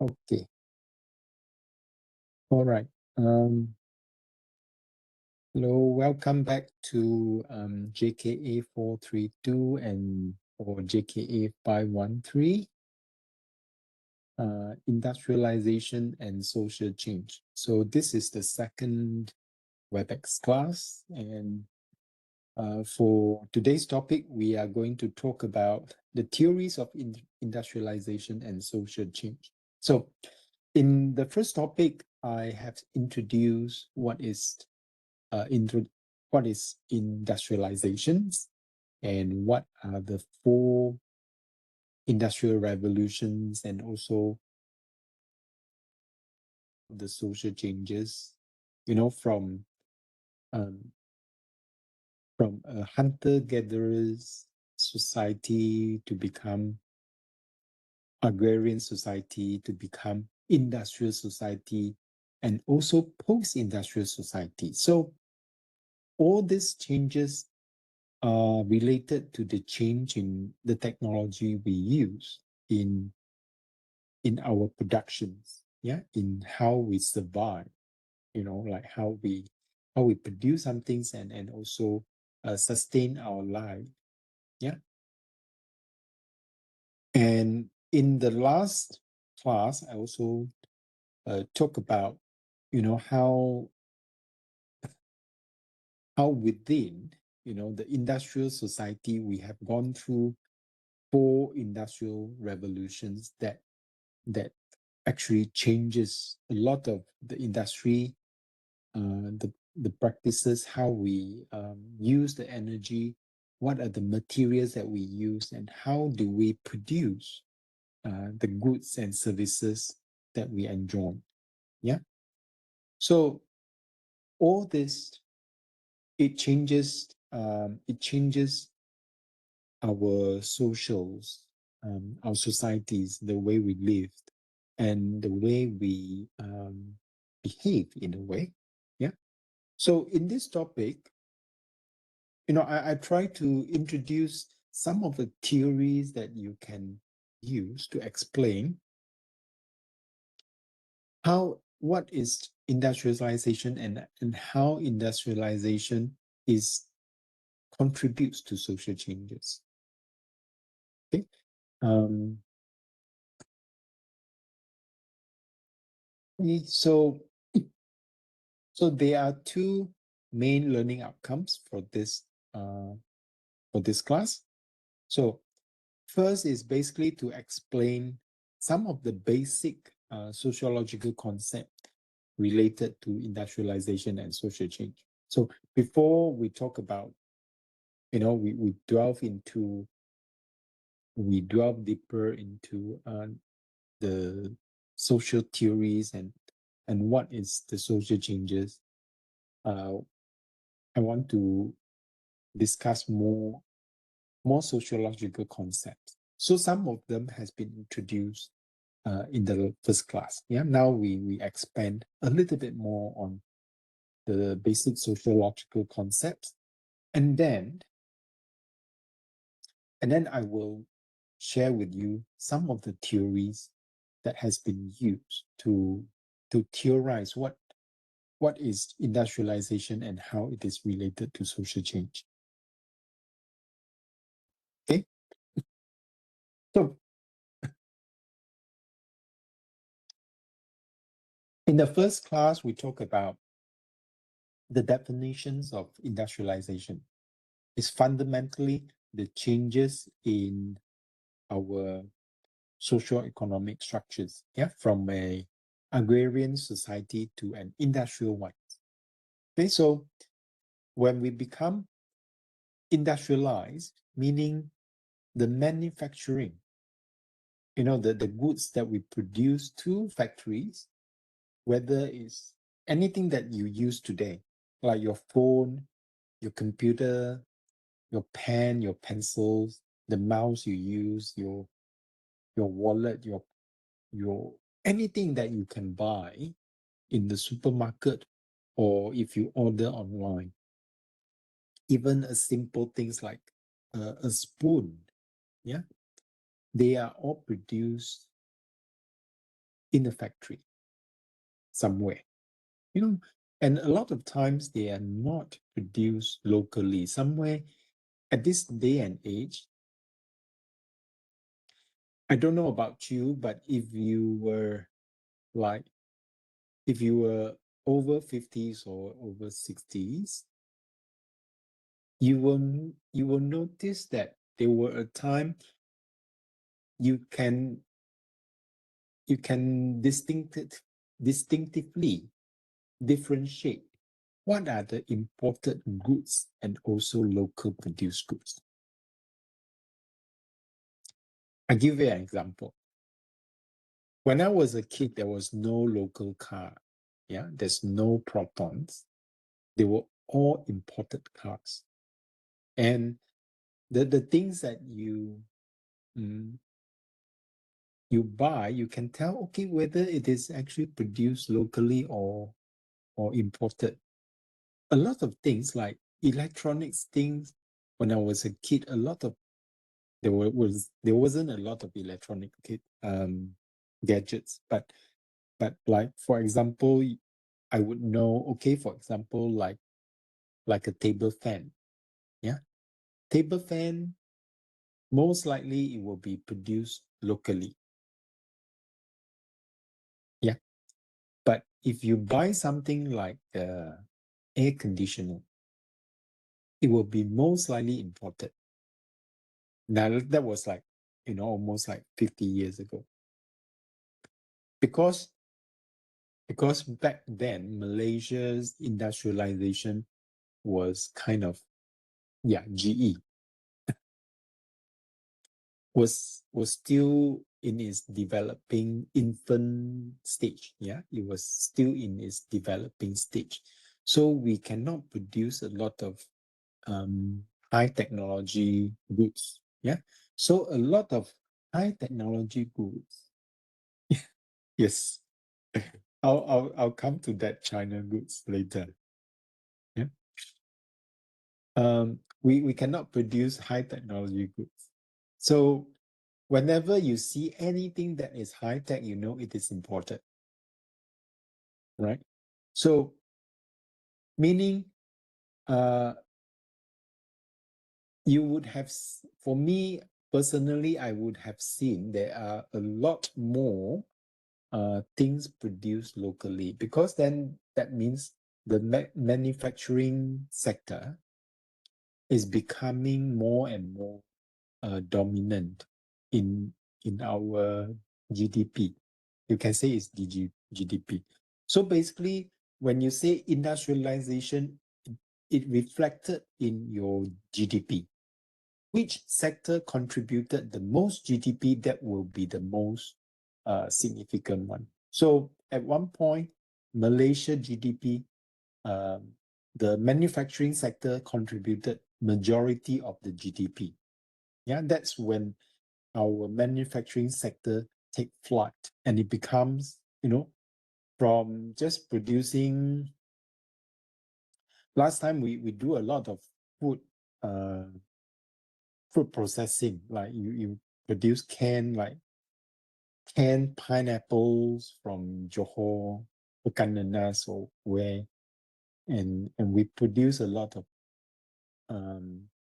Okay. All right. Hello, welcome back to JKA 432 and or JKA 513, industrialization and social change. So this is the second WebEx class, and for today's topic, we are going to talk about the theories of industrialization and social change. So in the first topic, I have introduced what is industrializations and what are the four industrial revolutions and also the social changes, um, from a hunter-gatherers society to become agrarian society to become industrial society and also post-industrial society. So all these changes are related to the change in the technology we use in our productions, in how we survive, like how we produce some things and also sustain our life. Yeah. And in the last class, I also talk about, how within, the industrial society, we have gone through four industrial revolutions that actually changes a lot of the industry, the practices, how we use the energy, what are the materials that we use, and how do we produce the goods and services that we enjoy. Yeah. So all this, it changes our socials, our societies, the way we live, and the way we behave in a way. Yeah. So in this topic, I try to introduce some of the theories that you can use to explain what is industrialization and how industrialization contributes to social changes. Okay. So there are two main learning outcomes for this class. So first is basically to explain some of the basic sociological concepts related to industrialization and social change. So before we talk about, we delve deeper into the social theories and what is the social changes. I want to discuss more sociological concepts. So some of them has been introduced in the first class. Yeah. Now we expand a little bit more on the basic sociological concepts, and then I will share with you some of the theories that has been used to theorize what is industrialization and how it is related to social change. Okay. So in the first class, we talk about the definitions of industrialization. It's fundamentally the changes in our socio-economic structures, from a agrarian society to an industrial one. Okay, so when we become industrialized, meaning the manufacturing, the goods that we produce to factories, whether it's anything that you use today, like your phone, your computer, your pen, your pencils, the mouse you use, your wallet, your anything that you can buy in the supermarket or if you order online. Even a simple things like a spoon, they are all produced in a factory somewhere, and a lot of times they are not produced locally somewhere. At this day and age, I don't know about you, but if you were over 50s or over 60s, you will notice that there were a time you can distinctively differentiate what are the imported goods and also local produced goods. I give you an example. When I was a kid, there was no local car. Yeah, there's no Protons. They were all imported cars. And the things that you buy, you can tell, okay, whether it is actually produced locally or imported. A lot of things like electronics things, when I was a kid, there wasn't a lot of electronic gadgets, but like, for example, I would know, okay, for example, like a table fan. Yeah. Table fan, most likely it will be produced locally. Yeah. But if you buy something like air conditioner, it will be most likely imported. Now that was like, almost like 50 years ago. Because back then, Malaysia's industrialization was kind of, GE was still in its developing infant stage. Yeah, it was still in its developing stage. So we cannot produce a lot of high technology goods. Yeah. So a lot of high technology goods. Yes. I'll come to that China goods later. Yeah. We cannot produce high technology goods. So whenever you see anything that is high tech, you know it is imported. Right? So meaning you would have, for me personally, I would have seen there are a lot more things produced locally, because then that means the manufacturing sector is becoming more and more dominant in our GDP. You can say it's GDP. So basically, when you say industrialization, it reflected in your GDP. Which sector contributed the most GDP? That will be the most significant one. So at one point, Malaysia GDP, the manufacturing sector contributed majority of the GDP. Yeah, that's when our manufacturing sector take flight, and it becomes, from just producing. Last time we do a lot of food processing, like you produce canned pineapples from Johor, Pekan Nenas, or where, and we produce a lot of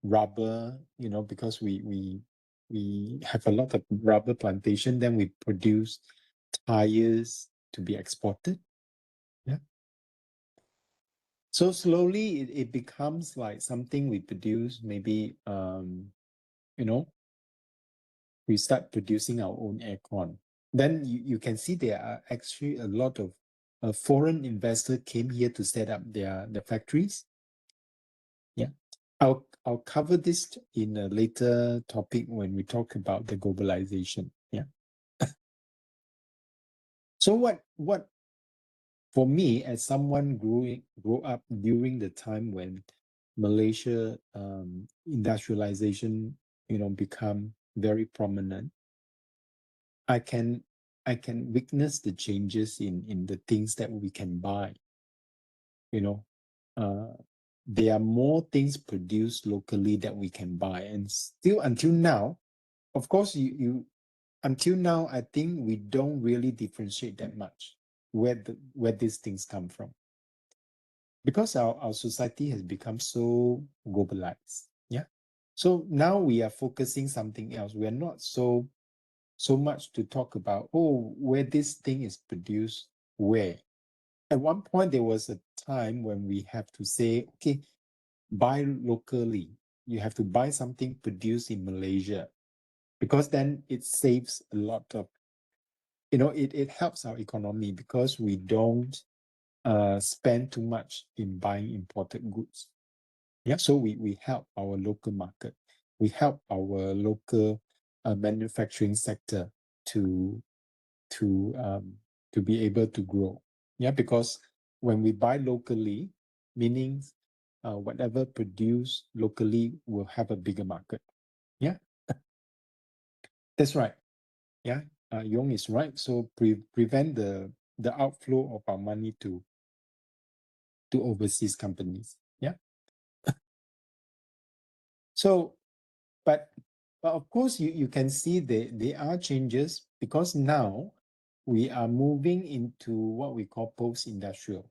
rubber, because we have a lot of rubber plantation. Then we produce tires to be exported. Yeah. So slowly it becomes like something we produce. Maybe we start producing our own aircon. Then you can see there are actually a lot of foreign investors came here to set up their factories. Yeah. I'll cover this in a later topic when we talk about the globalization. Yeah. So what for me, as someone grew up during the time when Malaysia industrialization, become very prominent, I can witness the changes in the things that we can buy. There are more things produced locally that we can buy, and still until now, of course, until now, I think we don't really differentiate that much where these things come from. Because our society has become so globalized. Yeah. So now we are focusing something else. We are not so much to talk about, oh, where this thing is produced, where. At one point, there was a time when we have to say, okay, buy locally. You have to buy something produced in Malaysia, because then it saves a lot of, it helps our economy, because we don't spend too much in buying imported goods. Yeah, so we help our local market. We help our local manufacturing sector to to um, to be able to grow. Yeah, because when we buy locally, meaning whatever produced locally will have a bigger market. Yeah, that's right. Yeah, Yong is right. So prevent the outflow of our money to overseas companies. Yeah. So, but of course, you can see there are changes, because now we are moving into what we call post-industrial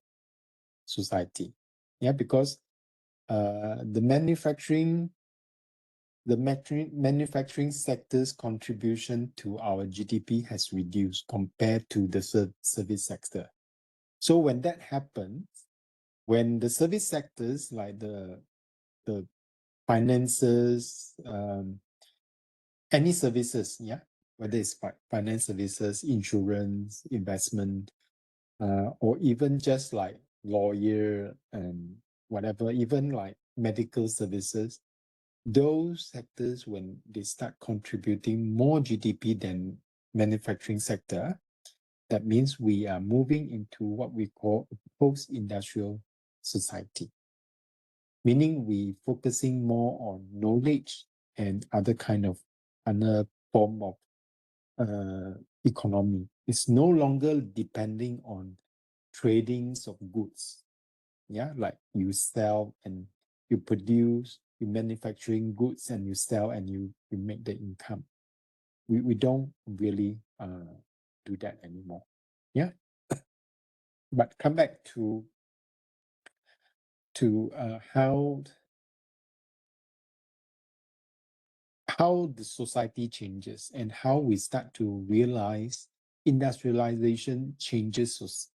society. Yeah, because the manufacturing sector's contribution to our GDP has reduced compared to the service sector. So when that happens, when the service sectors like the finances, any services, yeah, whether it's finance services, insurance, investment, or even just like lawyer and whatever, even like medical services, those sectors, when they start contributing more GDP than manufacturing sector, that means we are moving into what we call a post-industrial society, meaning we focusing more on knowledge and other form of economy. It's no longer depending on tradings of goods. Yeah, like you sell and you produce, you manufacturing goods and you sell and you make the income. We don't really do that anymore. Yeah, but come back to how the society changes and how we start to realize industrialization changes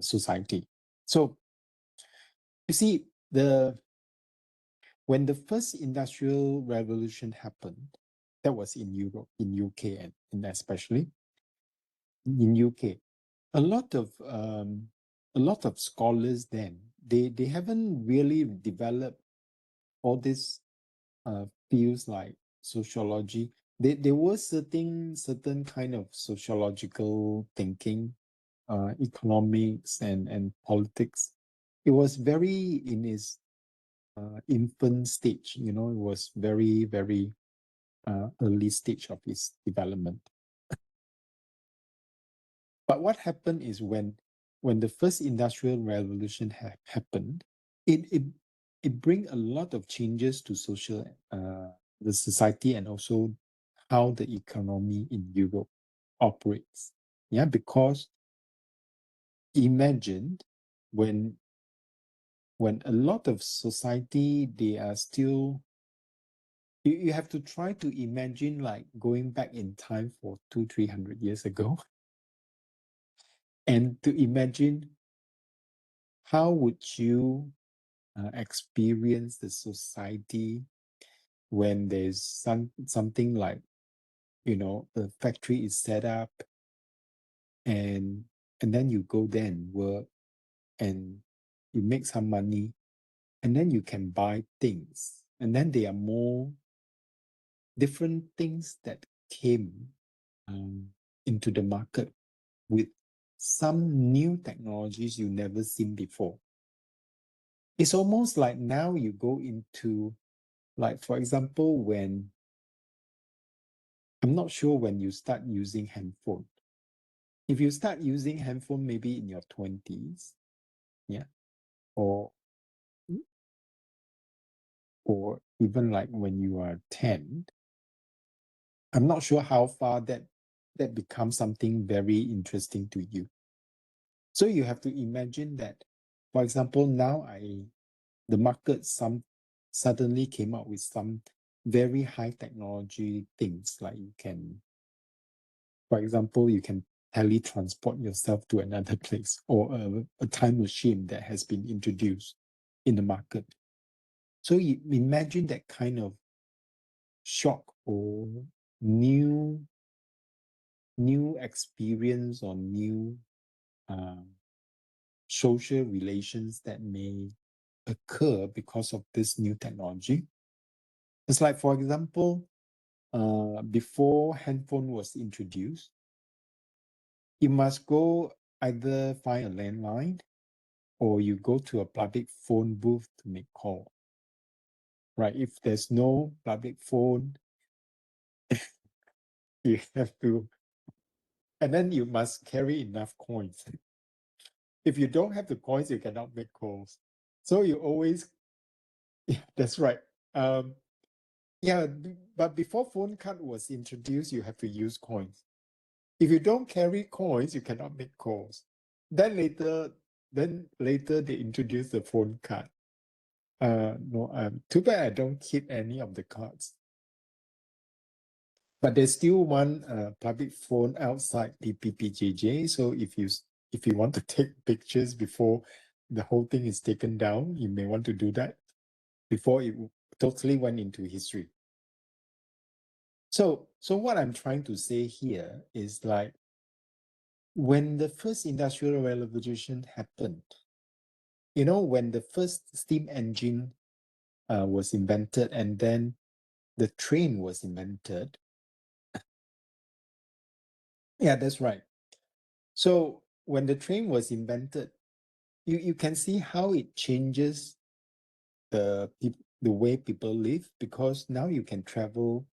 society. So you see, when the first industrial revolution happened, that was in Europe, in UK, and especially in UK. A lot of scholars then, they haven't really developed all these fields like sociology. There was certain kind of sociological thinking, economics and politics. It was very in its infant stage. It was very, very early stage of its development. But what happened is when the first industrial revolution happened, it it bring a lot of changes to the society, and also how the economy in Europe operates. Yeah, because imagine when a lot of society, they are still, you have to try to imagine like going back in time for 200-300 years ago, and to imagine how would you experience the society when there's something like, the factory is set up, and then you go there and work, and you make some money, and then you can buy things, and then there are more different things that came um, into the market with some new technologies you never seen before. It's almost like now you go into, like, for example, when I'm not sure when you start using handphone. If you start using handphone maybe in your 20s, yeah, or even like when you are 10, I'm not sure how far that becomes something very interesting to you. So you have to imagine that, for example, now the market suddenly came out with some very high technology things, like you can, for example, you can teletransport yourself to another place, or a time machine that has been introduced in the market. So you imagine that kind of shock or new experience or new social relations that may occur because of this new technology. It's like, for example, before handphone was introduced, you must go either find a landline or you go to a public phone booth to make call. Right? If there's no public phone, you have to, and then you must carry enough coins. If you don't have the coins, you cannot make calls. So you always, yeah, that's right. Yeah, but before phone card was introduced, you have to use coins. If you don't carry coins, you cannot make calls. Then later they introduced the phone card. No, too bad I don't keep any of the cards. But there's still one public phone outside PPPJJ. So if you want to take pictures before the whole thing is taken down, you may want to do that before it totally went into history. So what I'm trying to say here is, like, when the first industrial revolution happened, when the first steam engine was invented, and then the train was invented. Yeah, that's right. So when the train was invented, you can see how it changes the way people live, because now you can travel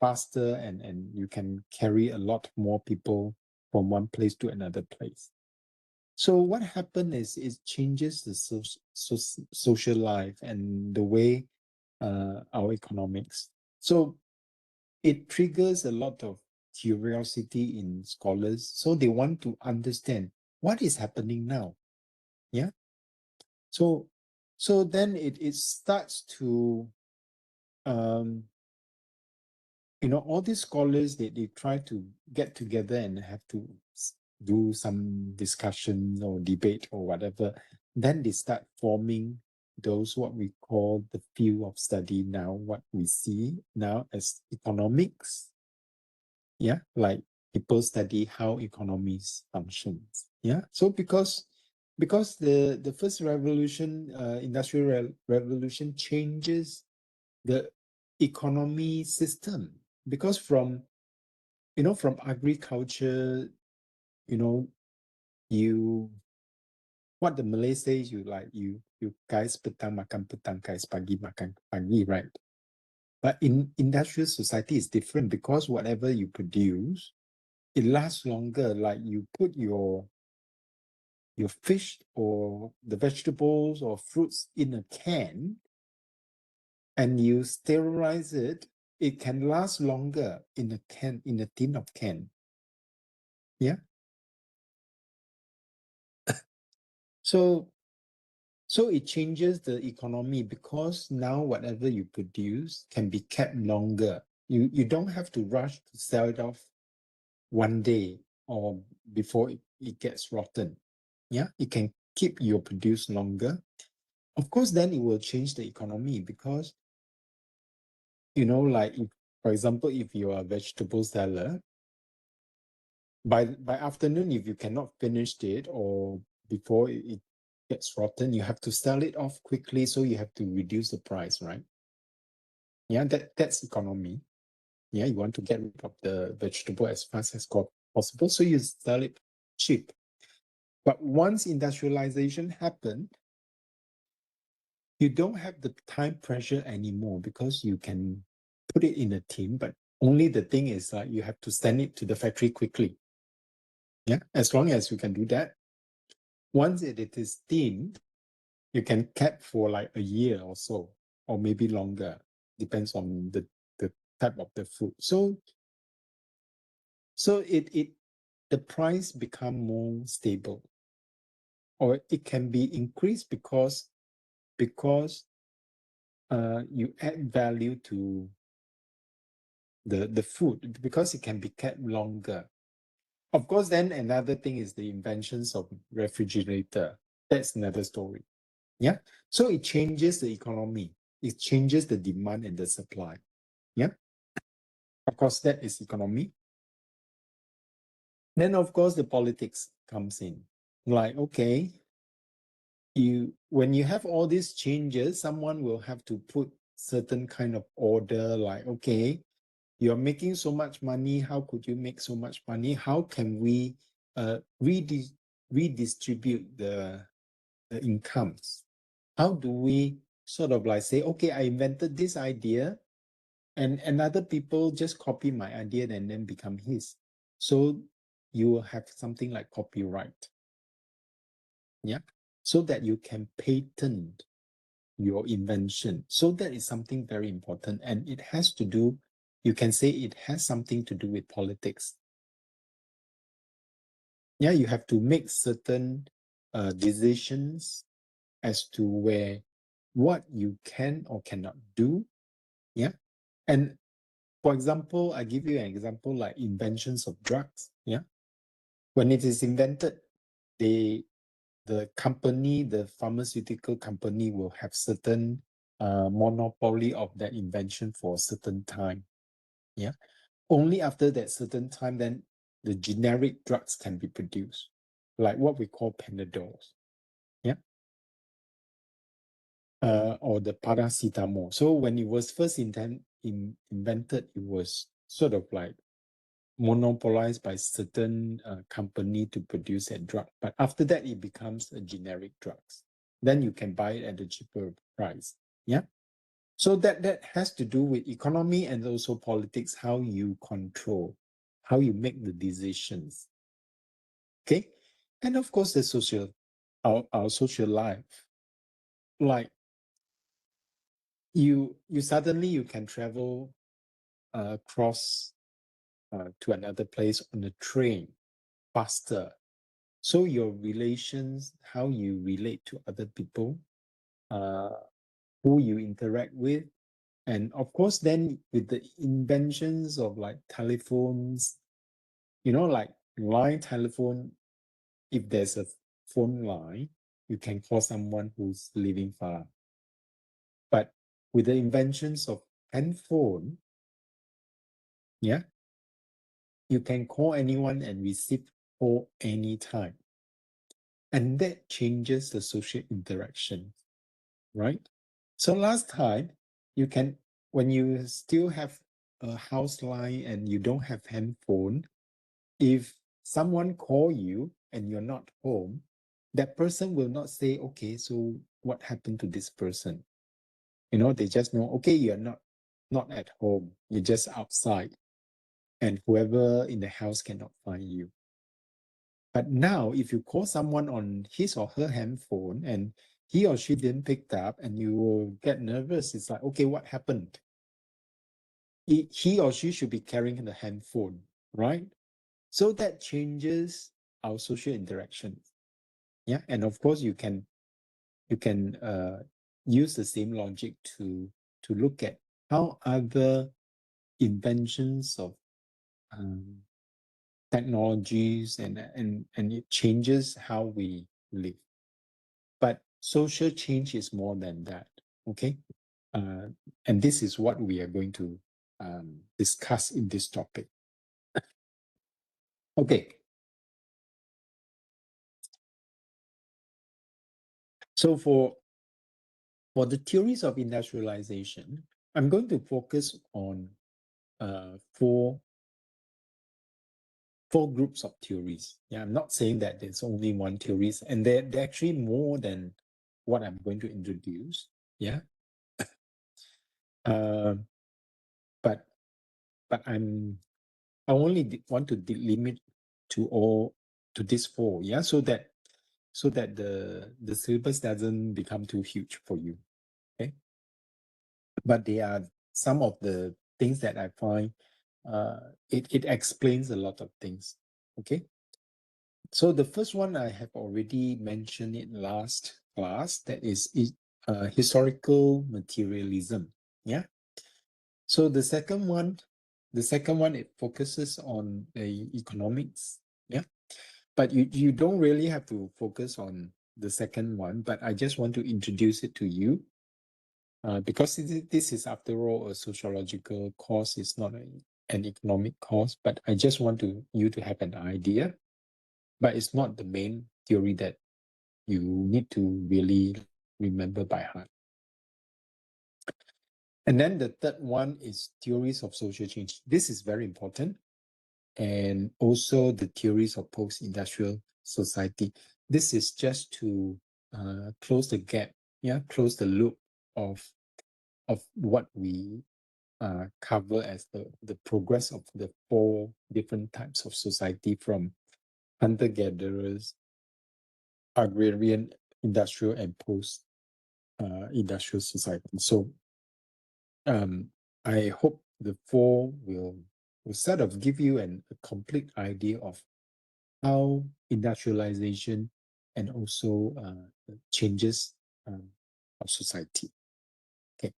faster, and you can carry a lot more people from one place to another place. So what happened is it changes the social life and the way our economics. So it triggers a lot of curiosity in scholars. So they want to understand what is happening now. Yeah. So then it starts to all these scholars, they try to get together and have to do some discussion or debate or whatever. Then they start forming those what we call the field of study now, what we see now as economics. Yeah, like people study how economies functions. Yeah, so because the first revolution, industrial revolution, changes the economy system, because from agriculture, you what the Malay says, you guys petang makan petang, guys pagi makan pagi, right? But in industrial society, it's different, because whatever you produce, it lasts longer. Like you put your fish or the vegetables or fruits in a can and you sterilize it, it can last longer in a can, in a tin of can. Yeah. So it changes the economy, because now whatever you produce can be kept longer. You don't have to rush to sell it off one day or before it gets rotten. Yeah, it can keep your produce longer. Of course, then it will change the economy, because like, if, for example, if you are a vegetable seller, by afternoon, if you cannot finish it or before it gets rotten, you have to sell it off quickly, so you have to reduce the price, right? Yeah, that's economy. Yeah, you want to get rid of the vegetable as fast as possible, so you sell it cheap. But once industrialization happened, you don't have the time pressure anymore, because you can put it in a tin, but only the thing is, you have to send it to the factory quickly. Yeah, as long as you can do that, once it is thin, you can keep for like a year or so, or maybe longer, depends on the type of the food. So the price become more stable, or it can be increased because you add value to the food, because it can be kept longer. Of course, then another thing is the inventions of refrigerator. That's another story. Yeah. So it changes the economy. It changes the demand and the supply. Yeah. Of course, that is economy. Then, of course, the politics comes in. Like, okay, when you have all these changes, someone will have to put certain kind of order, like, okay, you're making so much money. How could you make so much money? How can we redistribute the incomes? How do we sort of like say, okay, I invented this idea, and other people just copy my idea and then become his. So you will have something like copyright. Yeah. So that you can patent your invention. So that is something very important. And it has to do, you can say it has something to do with politics. Yeah, you have to make certain decisions as to what you can or cannot do. Yeah. And for example, I give you an example like inventions of drugs. Yeah. When it is invented, the company, the pharmaceutical company will have certain monopoly of that invention for a certain time. Yeah. Only after that certain time, then the generic drugs can be produced, like what we call Panadols. Yeah. Or the paracetamol. So when it was first invented, it was sort of like monopolized by certain company to produce that drug. But after that, it becomes a generic drugs. Then you can buy it at a cheaper price. Yeah. So that has to do with economy and also politics, how you control, how you make the decisions. Okay. And of course, the our social life. Like you suddenly you can travel across to another place on a train faster. So your relations, how you relate to other people, uh, who you interact with, and of course, then with the inventions of like telephones, like line telephone, if there's a phone line, you can call someone who's living far. But with the inventions of handphone, yeah, you can call anyone and receive call anytime. And that changes the social interaction, right? So last time, when you still have a house line and you don't have handphone, if someone call you and you're not home, that person will not say, okay, so what happened to this person? They just know, okay, you're not at home, you're just outside, and whoever in the house cannot find you. But now, if you call someone on his or her handphone and he or she didn't pick up, and you will get nervous, it's like, okay, what happened? He or she should be carrying the handphone, right? So that changes our social interactions. Yeah, and of course, you can use the same logic to look at how other inventions of technologies and it changes how we live. But social change is more than that. Okay, and this is what we are going to discuss in this topic. Okay. So for the theories of industrialization, I'm going to focus on four groups of theories. Yeah, I'm not saying that there's only one theories, and they're actually more than what I'm going to introduce. Yeah. But I only want to limit to these four. Yeah, so that the syllabus doesn't become too huge for you. Okay. But they are some of the things that I find it explains a lot of things. Okay. So the first one I have already mentioned it last class, that is historical materialism. Yeah. So the second one, it focuses on the economics. Yeah. But you don't really have to focus on the second one, but I just want to introduce it to you because this is, after all, a sociological course. It's not an economic course, but I just want you to have an idea. But it's not the main theory that you need to really remember by heart. And then the third one is theories of social change. This is very important. And also the theories of post-industrial society. This is just to close the gap, close the loop of what we cover as the progress of the 4 different types of society, from hunter-gatherers, agrarian, industrial, and post-industrial society. So I hope the 4 will sort of give you a complete idea of how industrialization and also changes of society. Okay.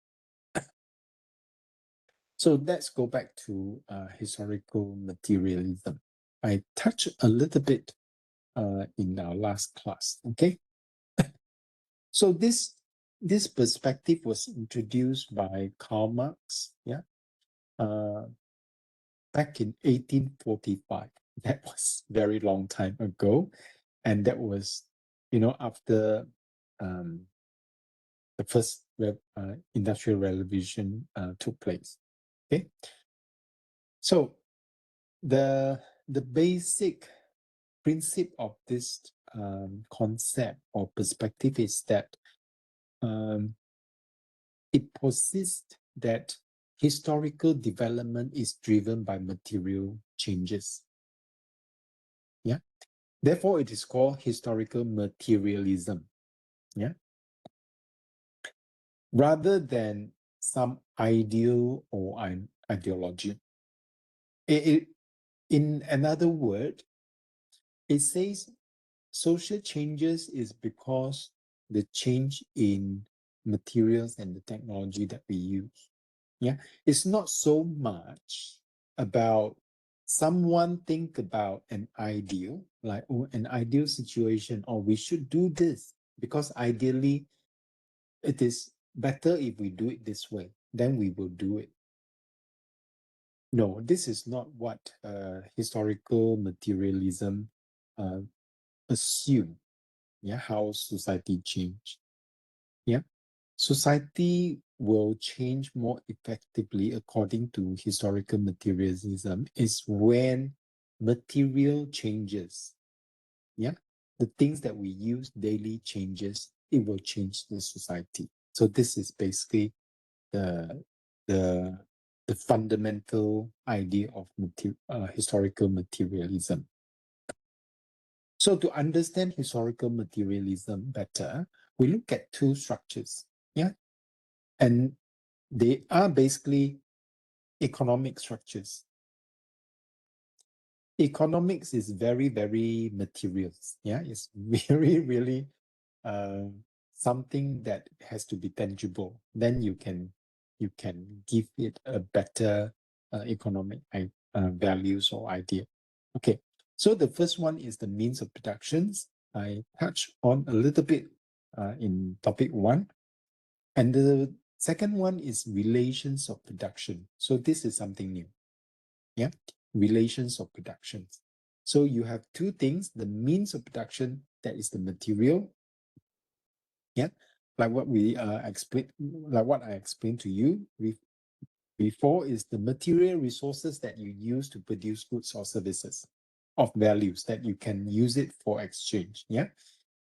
So let's go back to historical materialism. I touched a little bit in our last class. Okay. So this perspective was introduced by Karl Marx. Yeah. Back in 1845. That was very long time ago. And that was, after the first industrial revolution took place. Okay. So the basic principle of this concept or perspective is that it persists that historical development is driven by material changes. Yeah. Therefore, it is called historical materialism. Yeah. Rather than some ideal or an ideology. In another word, it says social changes is because the change in materials and the technology that we use. Yeah, it's not so much about someone think about an ideal, like an ideal situation, or we should do this because ideally it is better if we do it this way, then we will do it. No, this is not what historical materialism assume. Yeah, how society change. Yeah, society will change more effectively according to historical materialism is when material changes. Yeah, the things that we use daily changes, it will change the society. So this is basically the the the fundamental idea of historical materialism. So to understand historical materialism better, we look at 2 structures. Yeah. And they are basically economic structures. Economics is very, very materials. Yeah. It's very, really something that has to be tangible. Then you can give it a better economic values or idea. Okay. So the first one is the means of productions. I touched on a little bit in topic 1. And the second one is relations of production. So this is something new. Yeah. Relations of production. So you have 2 things, the means of production, that is the material. Yeah. Like what we explained, like what I explained to you before, is the material resources that you use to produce goods or services of values that you can use it for exchange. Yeah.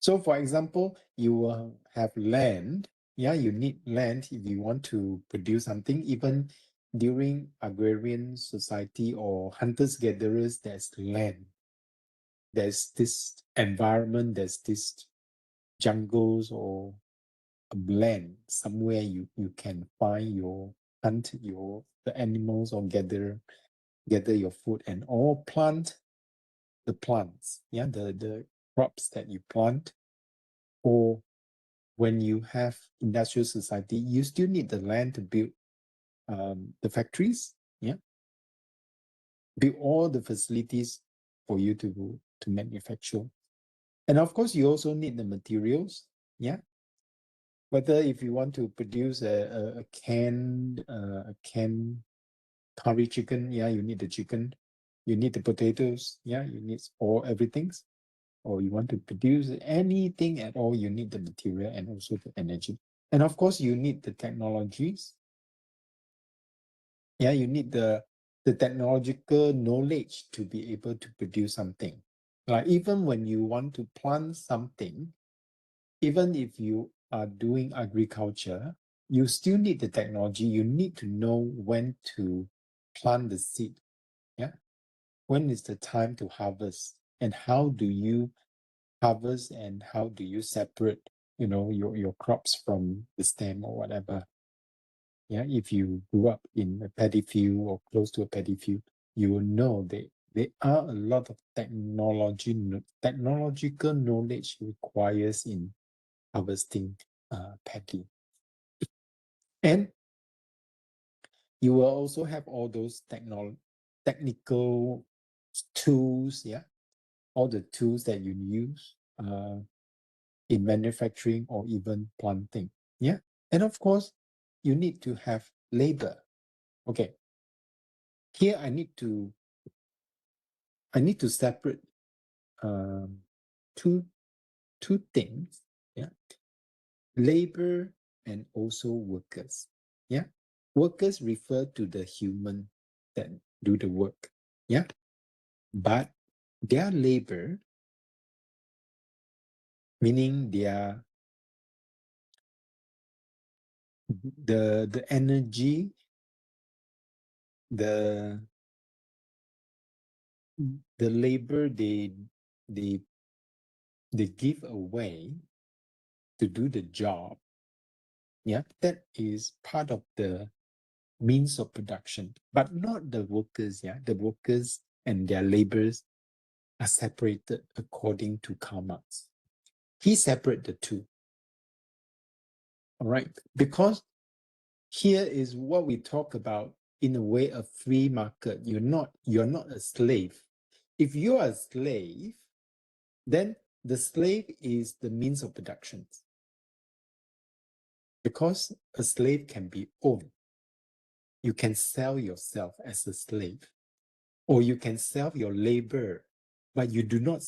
So for example, you have land. Yeah, you need land if you want to produce something. Even during agrarian society or hunters-gatherers, there's land. There's this environment, there's this jungles or a land somewhere you can find your hunt your the animals or gather your food, and all plant the plants, the crops that you plant. Or when you have industrial society, you still need the land to build the factories, build all the facilities for you to manufacture. And of course, you also need the materials, whether if you want to produce a canned curry chicken, you need the chicken, you need the potatoes, you need all everything. Or you want to produce anything at all, you need the material and also the energy. And of course, you need the technologies. You need the technological knowledge to be able to produce something. Like even when you want to plant something, even if you are doing agriculture, you still need the technology. You need to know when to plant the seed. When is the time to harvest, and how do you harvest, and how do you separate, your crops from the stem or whatever. If you grew up in a paddy field or close to a paddy field, you will know that there are a lot of technological knowledge requires in harvesting paddy. And you will also have all those technical tools, all the tools that you use in manufacturing or even planting. And of course, you need to have labor. Okay. Here I need to separate two things. Labor and also workers. Workers refer to the human that do the work. But their labor, meaning their the energy, the labor they give away to do the job, that is part of the means of production, but not the workers. The workers and their labors are separated according to Karl Marx. He separated the two. All right, because here is what we talk about in a way of free market. You're not a slave. If you are a slave, then the slave is the means of production. Because a slave can be owned. You can sell yourself as a slave, or you can sell your labor, but you do not.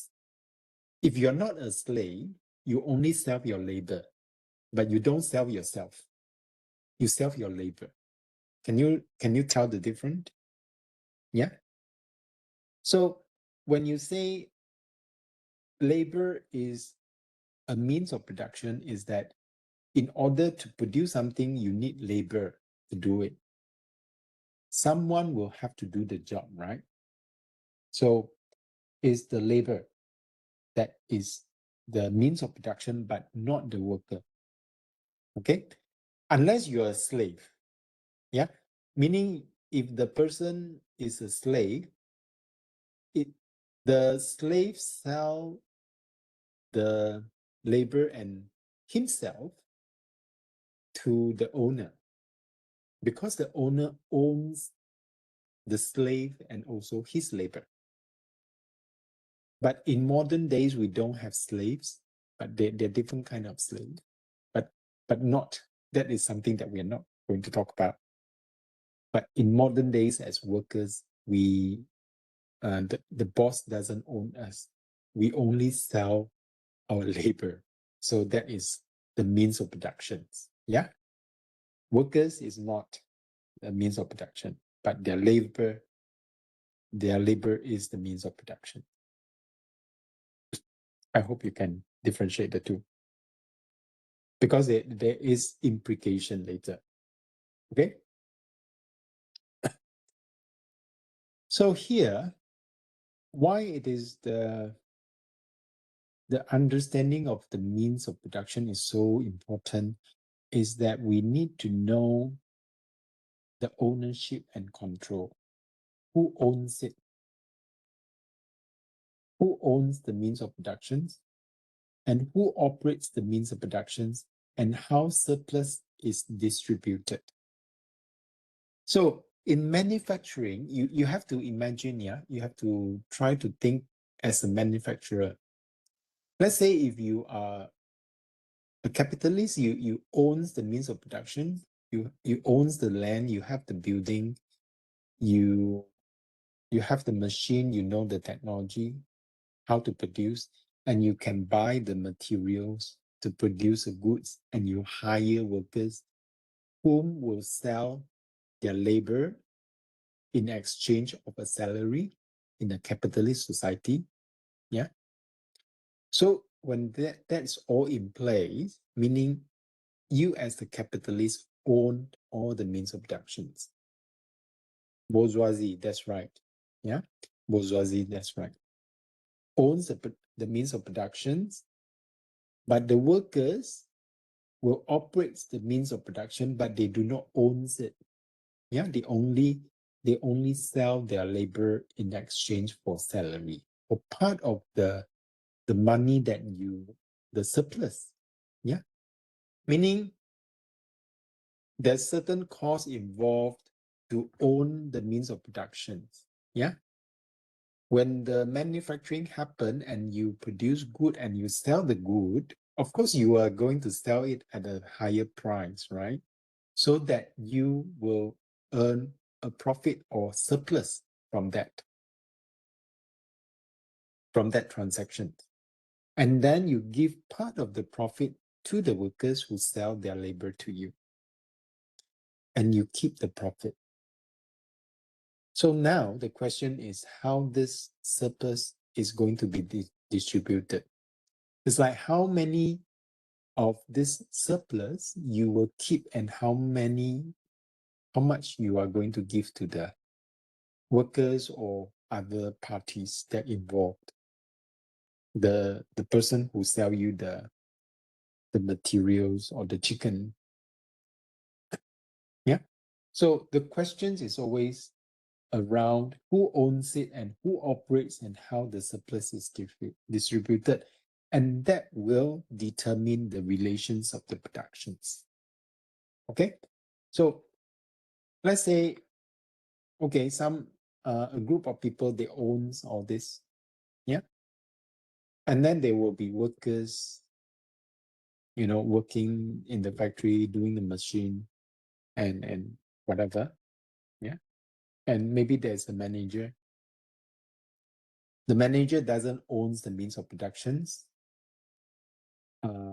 If you're not a slave, you only sell your labor, but you don't sell yourself. You sell your labor. Can you tell the difference? So when you say labor is a means of production, is that in order to produce something, you need labor to do it. Someone will have to do the job, right? So it's the labor that is the means of production, but not the worker. Okay? Unless you're a slave. Meaning if the person is a slave, the slave sell the labor and himself to the owner, because the owner owns the slave and also his labor. But in modern days, we don't have slaves, but they're different kind of slaves. But not, that is something that we are not going to talk about. But in modern days, as workers, we the boss doesn't own us. We only sell our labor. So that is the means of production. Workers is not the means of production, but their labor is the means of production. I hope you can differentiate the two, because there is implication later. Okay? So here, why it is the understanding of the means of production is so important is that we need to know the ownership and control. Who owns it? Who owns the means of production? And who operates the means of production? And how surplus is distributed? So in manufacturing, you have to imagine, you have to try to think as a manufacturer. Let's say if you are a capitalist, you owns the means of production, you owns the land, you have the building, you have the machine, you know the technology, how to produce, and you can buy the materials to produce the goods, and you hire workers whom will sell their labor in exchange of a salary in a capitalist society. Yeah. So when that's all in place, meaning you as the capitalist own all the means of productions. Bourgeoisie, that's right. Yeah. Bourgeoisie, that's right. Owns the means of productions, but the workers will operate the means of production, but they do not own it. Yeah, they only sell their labor in exchange for salary or part of the money that the surplus. Yeah, meaning there's certain costs involved to own the means of production. Yeah, when the manufacturing happen and you produce good and you sell the good, of course you are going to sell it at a higher price, right? So that you will earn a profit or surplus from that transaction. And then you give part of the profit to the workers who sell their labor to you. And you keep the profit. So now the question is how this surplus is going to be distributed. It's like how many of this surplus you will keep and how much you are going to give to the workers or other parties that involved. The person who sell you the materials or the chicken. Yeah. So the questions is always around who owns it and who operates and how the surplus is distributed. And that will determine the relations of the productions. Okay. So let's say, okay, a group of people, they owns all this. Yeah. And then there will be workers, working in the factory, doing the machine and whatever. Yeah. And maybe there's a manager. The manager doesn't own the means of productions.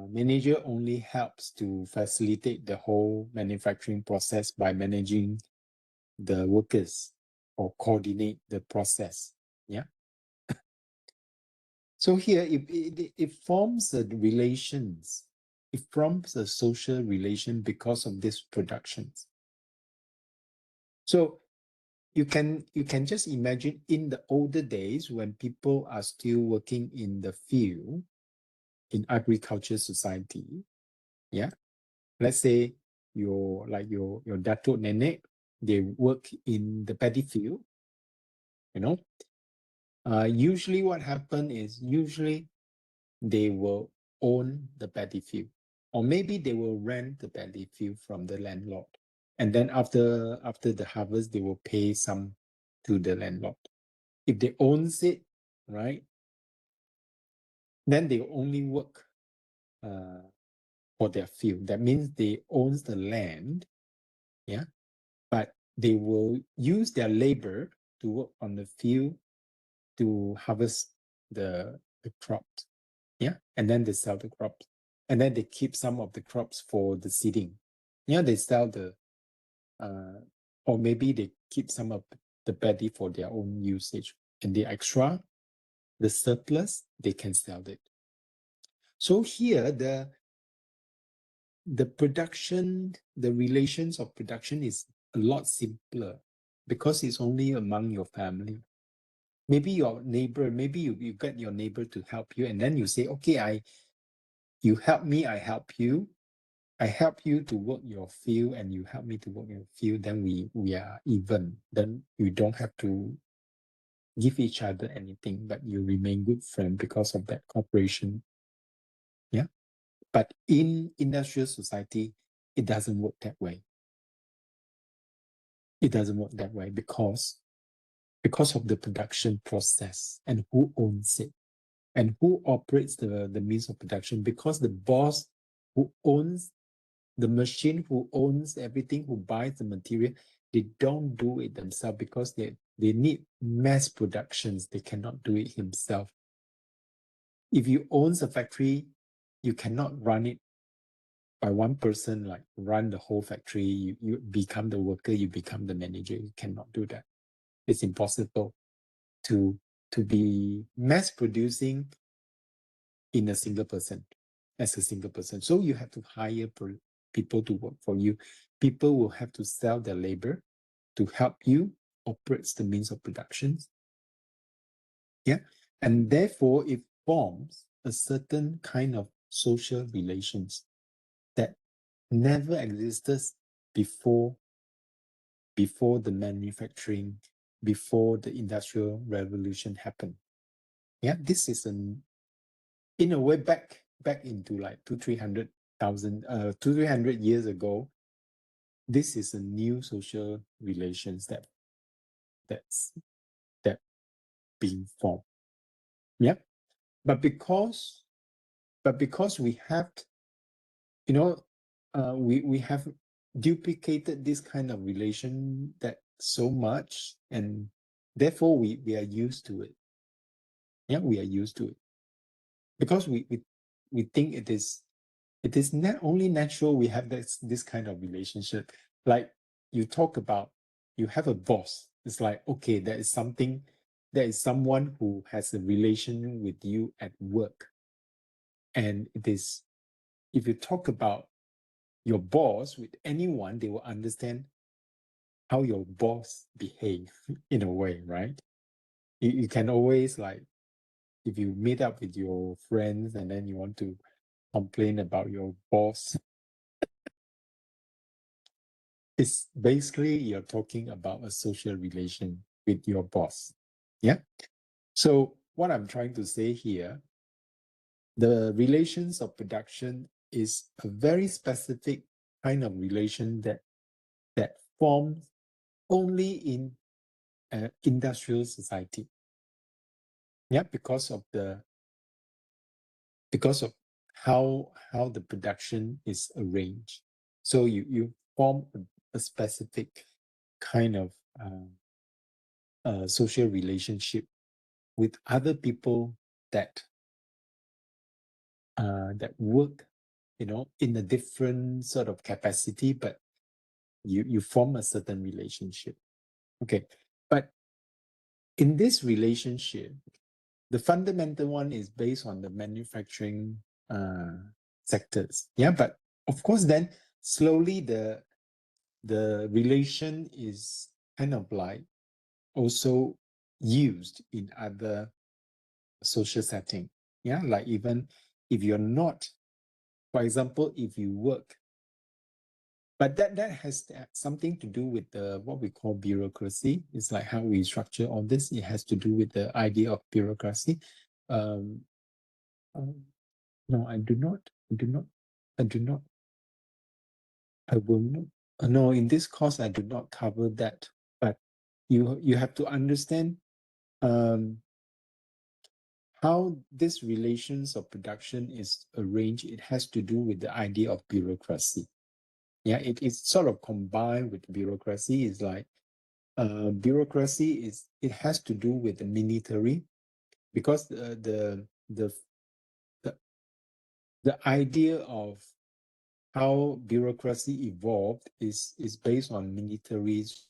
Manager only helps to facilitate the whole manufacturing process by managing the workers or coordinate the process. Yeah. So here, it forms a relations. It forms a social relation because of this productions. So you can just imagine in the older days when people are still working in the field, in agriculture society, yeah. Let's say your Datuk Nenek, they work in the paddy field, usually what happen is they will own the paddy field, or maybe they will rent the paddy field from the landlord. And then after the harvest, they will pay some to the landlord. If they owns it, right, then they only work for their field. That means they owns the land, yeah, but they will use their labor to work on the field to harvest the crops, yeah, and then they sell the crops, and then they keep some of the crops for the seeding. Yeah, they sell or maybe they keep some of the paddy for their own usage, and the extra, the surplus, they can sell it. So here, the production, the relations of production is a lot simpler because it's only among your family. Maybe your neighbor, maybe you get your neighbor to help you, and then you say, okay, you help me, I help you. I help you to work your field and you help me to work your field, then we are even. Then you don't have to give each other anything, but you remain good friends because of that cooperation. Yeah. But in industrial society, it doesn't work that way. It doesn't work that way because of the production process and who owns it and who operates the means of production. Because the boss who owns the machine, who owns everything, who buys the material, they don't do it themselves because they need mass productions. They cannot do it himself. If you own a factory, you cannot run it by one person, like run the whole factory. You become the worker, you become the manager. You cannot do that. It's impossible to be mass producing in a single person, as a single person. So you have to hire people to work for you. People will have to sell their labor to help you operate the means of production. Yeah. And therefore, it forms a certain kind of social relations that never existed before the manufacturing, before the industrial revolution happened. Yeah, this is in a way back into like 300 years ago. This is a new social relations that's that being formed. Yeah, but because we have, we have duplicated this kind of relation that so much, and therefore we are used to it. Yeah, we are used to it because we think it is not only natural we have this kind of relationship. Like you talk about, you have a boss. It's like, okay, there is someone who has a relation with you at work. And it is, if you talk about your boss with anyone, they will understand how your boss behave in a way, right? You can always, like, if you meet up with your friends and then you want to complain about your boss, it's basically you're talking about a social relation with your boss. Yeah. So what I'm trying to say here, the relations of production is a very specific kind of relation that forms only in industrial society. Yeah, because of how the production is arranged. So you form a specific kind of social relationship with other people that that work, in a different sort of capacity, but you form a certain relationship. Okay, but in this relationship, the fundamental one is based on the manufacturing sectors. Yeah, but of course, then slowly the relation is kind of like also used in other social setting. Yeah, like even if you're not, for example, if you work, but that has something to do with the what we call bureaucracy. It's like how we structure all this. It has to do with the idea of bureaucracy. Um, no, I do not. I do not. I do not. I will not. No, in this course, I do not cover that. But you have to understand um, how this relations of production is arranged. It has to do with the idea of bureaucracy. Yeah, it is sort of combined with bureaucracy. It's like bureaucracy it has to do with the military, because the the idea of how bureaucracy evolved is based on militaries.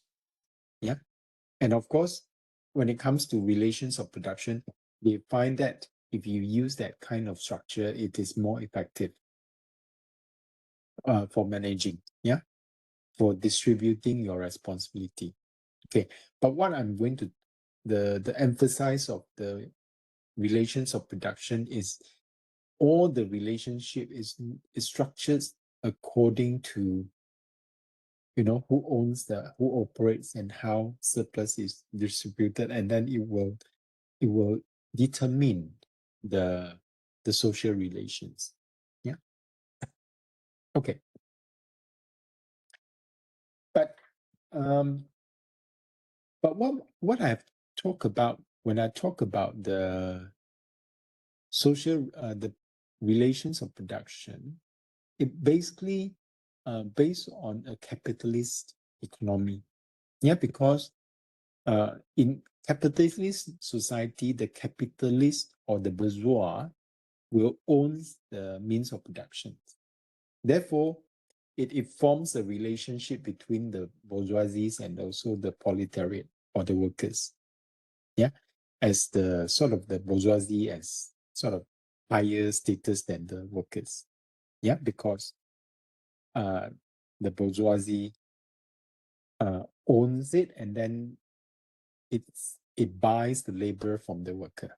Yeah, and of course, when it comes to relations of production, they find that if you use that kind of structure, it is more effective for managing. Yeah, for distributing your responsibility. Okay, but what I'm going to the emphasis of the relations of production is all the relationship is structured according to, who operates and how surplus is distributed, and then it will determine the social relations. Yeah. Okay. But um, what I've talked about when I talk about the the relations of production, it basically based on a capitalist economy. Yeah, because in capitalist society, the capitalist or the bourgeois will own the means of production. Therefore, it forms a relationship between the bourgeoisie and also the proletariat or the workers. Yeah, as the sort of the bourgeoisie as sort of higher status than the workers. Yeah, because uh, the bourgeoisie owns it, and then it buys the labor from the worker,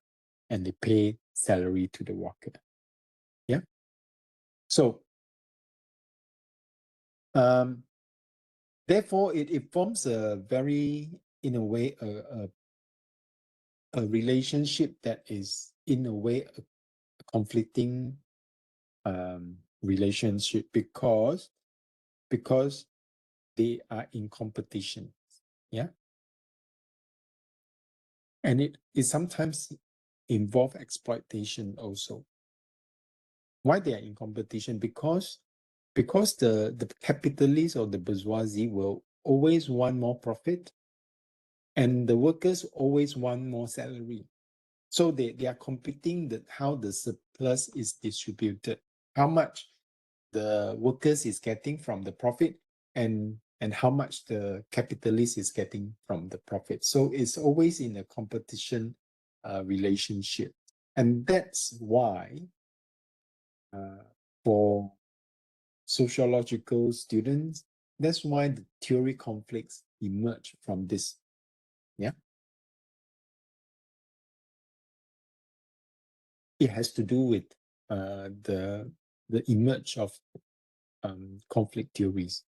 and they pay salary to the worker. Yeah. So therefore, it forms a very, in a way, a relationship that is in a way a conflicting relationship, because they are in competition. Yeah. And it sometimes involve exploitation also. Why they are in competition? Because the capitalists or the bourgeoisie will always want more profit, and the workers always want more salary. So they are competing that how the surplus is distributed, how much the workers is getting from the profit, and how much the capitalist is getting from the profit. So it's always in a competition relationship. And that's why for sociological students, that's why the theory conflicts emerge from this. Yeah. It has to do with the emerge of conflict theories,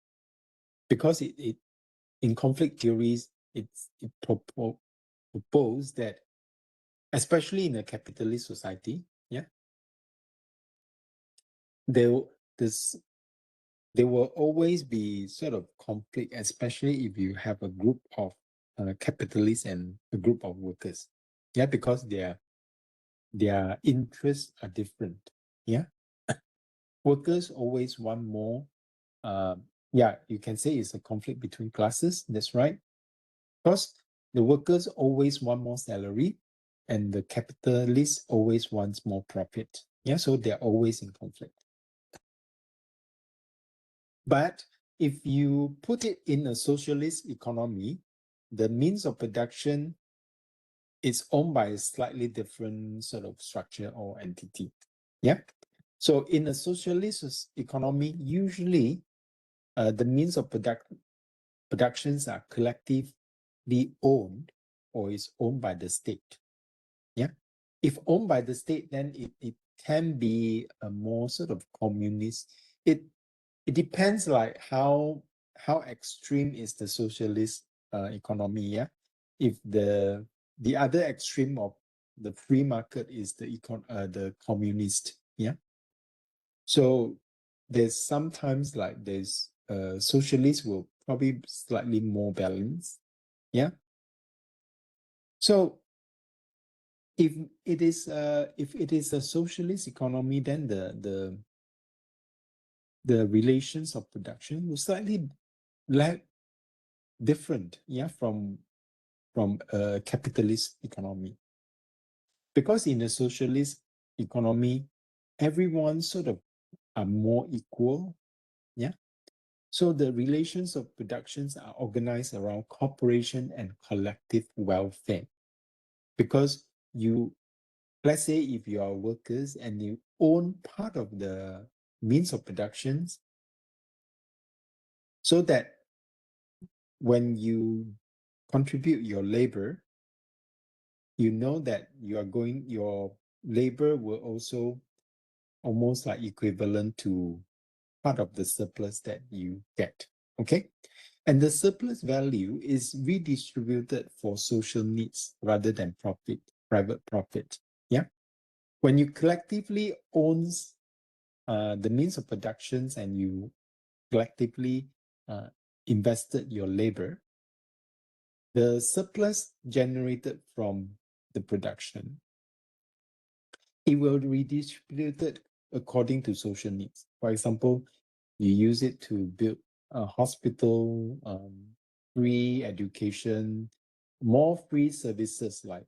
because it in conflict theories it proposed that, especially in a capitalist society, yeah, there this there will always be sort of conflict, especially if you have a group of capitalists and a group of workers. Yeah, because their interests are different. Yeah, workers always want more. Yeah, you can say it's a conflict between classes. That's right. Because the workers always want more salary, and the capitalists always wants more profit. Yeah, so they're always in conflict. But if you put it in a socialist economy, the means of production is owned by a slightly different sort of structure or entity. Yeah. So in a socialist economy, usually the means of productions are collectively owned, or is owned by the state. Yeah. If owned by the state, then it can be a more sort of communist. It depends like how extreme is the socialist economy. Yeah. If the other extreme of the free market is the communist. Yeah. So there's sometimes like there's socialists will probably slightly more balanced. Yeah. So if it is a socialist economy, then the relations of production will slightly like different, yeah, from a capitalist economy. Because in a socialist economy, everyone sort of are more equal. Yeah. So the relations of productions are organized around cooperation and collective welfare. Because let's say if you are workers and you own part of the means of productions, so that when you contribute your labor, you know that your labor will also almost like equivalent to part of the surplus that you get. Okay. And the surplus value is redistributed for social needs rather than private profit. Yeah. When you collectively owns the means of productions and you collectively invested your labor, the surplus generated from the production, it will be redistributed according to social needs. For example, you use it to build a hospital, free education, more free services like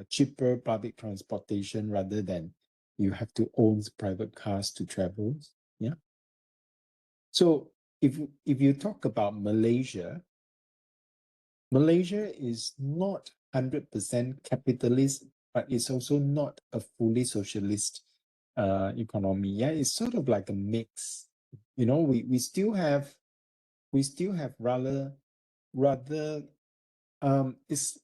cheaper public transportation rather than you have to own private cars to travel. Yeah. So if you talk about Malaysia, Malaysia is not 100% capitalist, but it's also not a fully socialist economy. Yeah, it's sort of like a mix. You know, we still have rather it's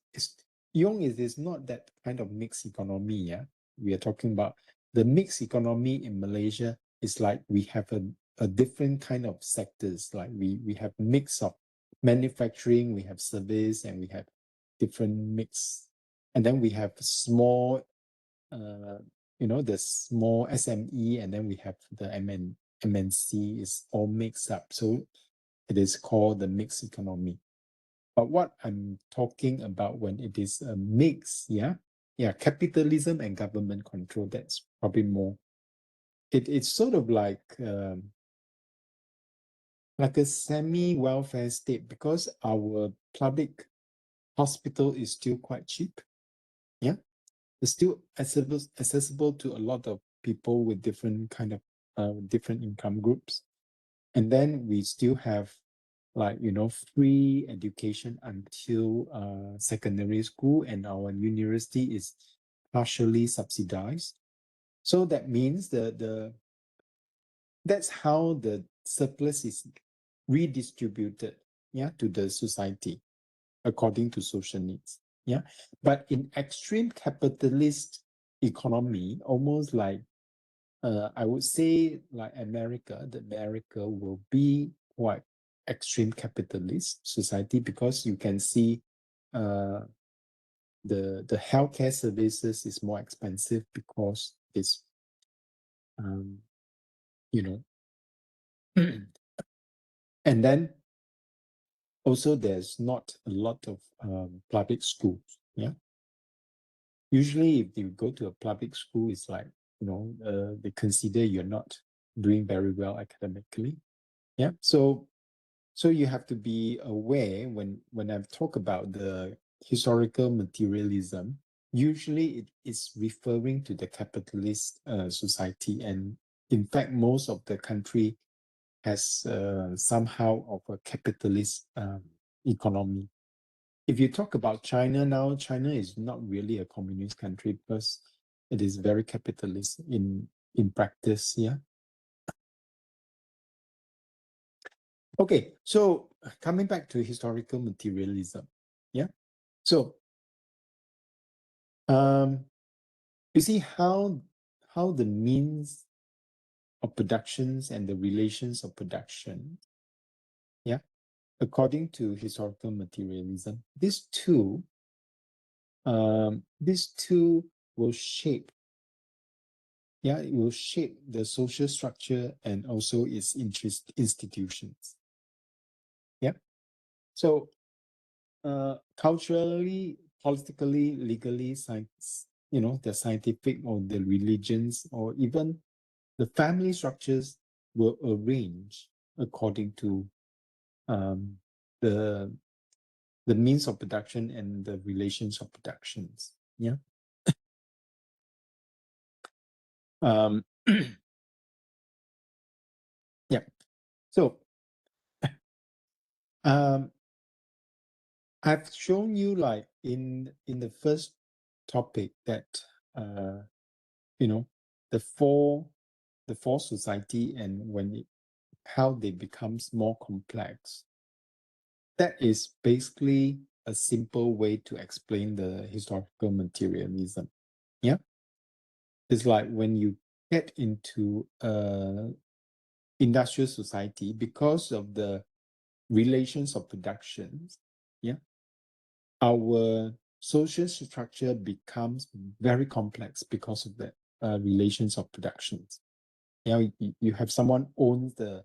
Young is not that kind of mixed economy. Yeah, we are talking about the mixed economy in Malaysia is like we have a different kind of sectors. Like we have mix of manufacturing, we have service, and we have different mix, and then we have small, the small SME, and then we have the MNC is all mixed up. So it is called the mixed economy. But what I'm talking about when it is a mix, capitalism and government control, that's probably more. It's sort of like a semi-welfare state because our public hospital is still quite cheap. Yeah, it's still accessible to a lot of people with different kind of different income groups, and then we still have free education until secondary school, and our university is partially subsidized. So that means that's how the surplus is redistributed, to the society according to social needs. Yeah. But in extreme capitalist economy, almost like I would say like America will be quite extreme capitalist society because you can see the healthcare services is more expensive because it's you know and then also there's not a lot of public schools. Yeah, usually if you go to a public school, it's like they consider you're not doing very well academically. Yeah, so you have to be aware when I talk about the historical materialism, usually it is referring to the capitalist society. And in fact, most of the country has somehow of a capitalist economy. If you talk about China now, China is not really a communist country because it is very capitalist in practice. Yeah. Okay, so coming back to historical materialism. Yeah. So you see how the means of productions and the relations of production, yeah, according to historical materialism, these two will shape, it will shape the social structure and also its institutions. Yeah. So culturally, politically, legally, science, the scientific or the religions or even the family structures will arrange according to the means of production and the relations of productions. Yeah. Yeah. So I've shown you like in the first topic that the four society and how they becomes more complex. That is basically a simple way to explain the historical materialism. Yeah. It's like when you get into industrial society, because of the relations of production, yeah, our social structure becomes very complex because of the relations of productions. You have someone owns the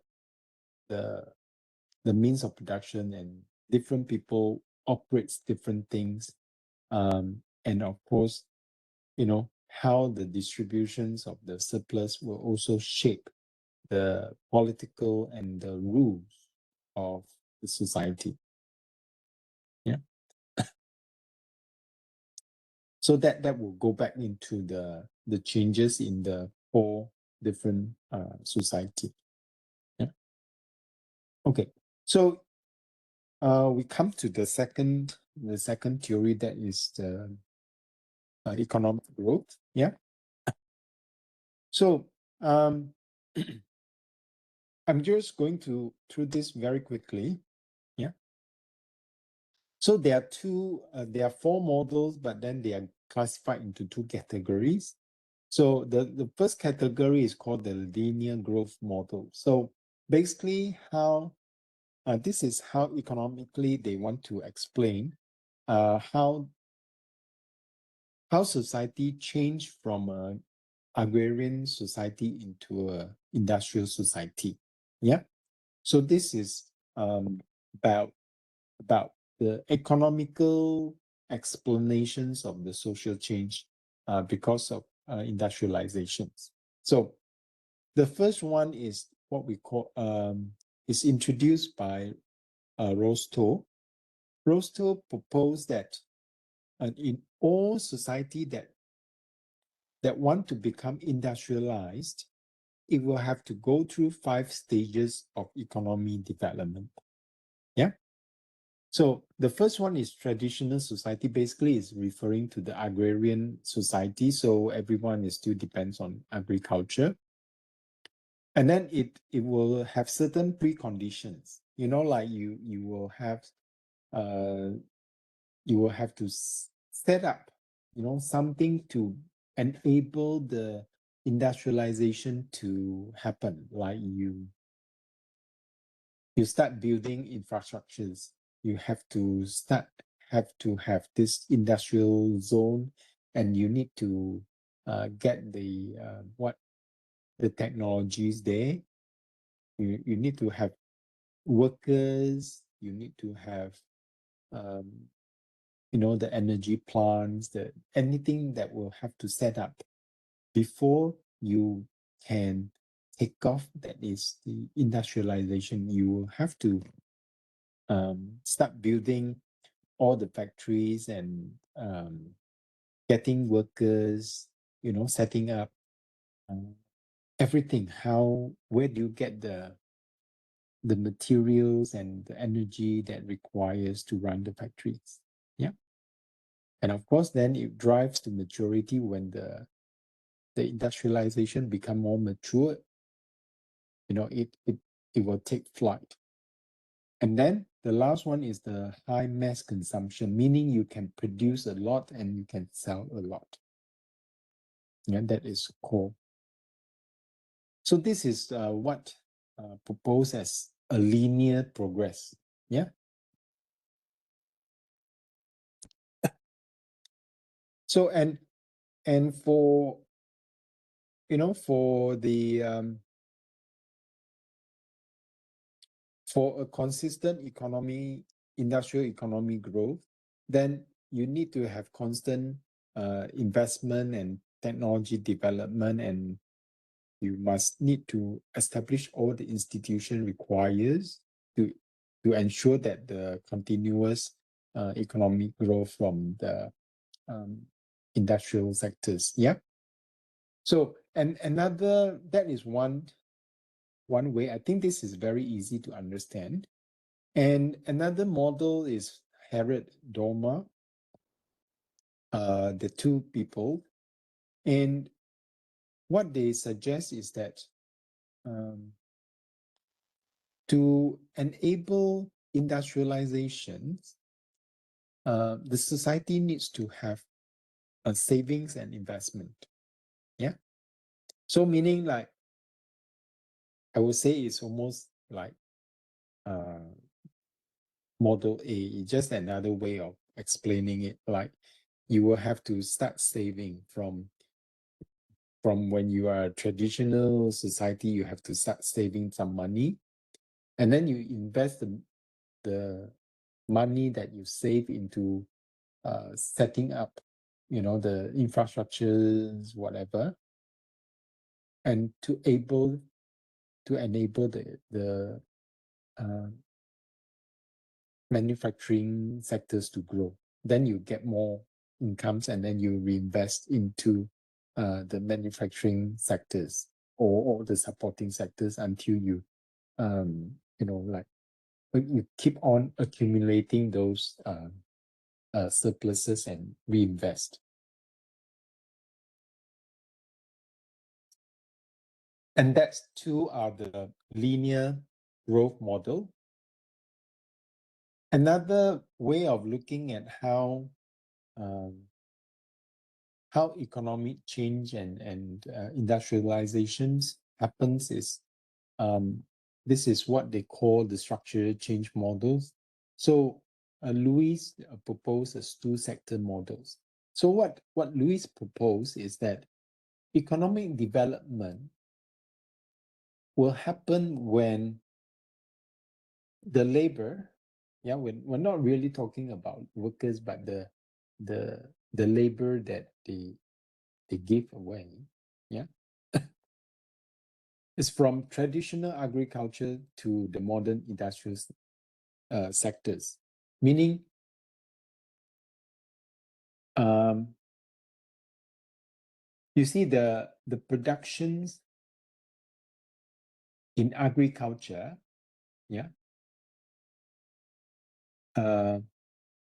the means of production, and different people operates different things, and of course, how the distributions of the surplus will also shape the political and the rules of the society. Yeah. So that will go back into the changes in the four different society. Yeah. Okay. So we come to the second theory, that is the economic growth. Yeah. So I'm just going through this very quickly. Yeah. So there are four models, but then they are classified into two categories. So the first category is called the linear growth model. So basically, this is how economically they want to explain how society changed from a agrarian society into a industrial society. Yeah. So this is about the economical explanations of the social change because of industrializations. So the first one is what we call is introduced by Rostow. Rostow proposed that in all society that want to become industrialized, it will have to go through 5 stages of economy development. Yeah. So the first one is traditional society. Basically, is referring to the agrarian society. So everyone is still depends on agriculture. And then it will have certain preconditions. Like you will have to set up, something to enable the industrialization to happen. Like you start building infrastructures. You have to have this industrial zone, and you need to get the technologies there. You need to have workers. You need to have the energy plants, anything that will have to set up before you can take off. That is the industrialization. You will have to start building all the factories and getting workers, setting up everything. Where do you get the materials and the energy that requires to run the factories? Yeah. And of course, then it drives to maturity when the industrialization become more mature. It will take flight. And then the last one is the high mass consumption, meaning you can produce a lot and you can sell a lot. And that is core. So this is what proposed as a linear progress. Yeah. So and for for the for a consistent industrial economy growth, then you need to have constant investment and technology development, and you must need to establish all the institution requires to ensure that the continuous economic growth from the industrial sectors. Yeah. So and another, that is one way. I think this is very easy to understand. And another model is Harrod Dormer, the two people. And what they suggest is that to enable industrialization, the society needs to have a savings and investment. Yeah. So meaning like I would say it's almost like Model A. It's just another way of explaining it. Like you will have to start saving from when you are a traditional society. You have to start saving some money, and then you invest the money that you save into setting up, the infrastructures, whatever, and to enable the uh, manufacturing sectors to grow. Then you get more incomes, and then you reinvest into the manufacturing sectors or the supporting sectors until you, like you keep on accumulating those surpluses and reinvest. And that's two are the linear growth model. Another way of looking at how economic change and industrializations happens is this is what they call the structural change models. So Louis proposes two sector models. So what Louis proposed is that economic development will happen when the labor, we're not really talking about workers, but the labor that they give away, is from traditional agriculture to the modern industrial sectors, meaning you see the productions in agriculture,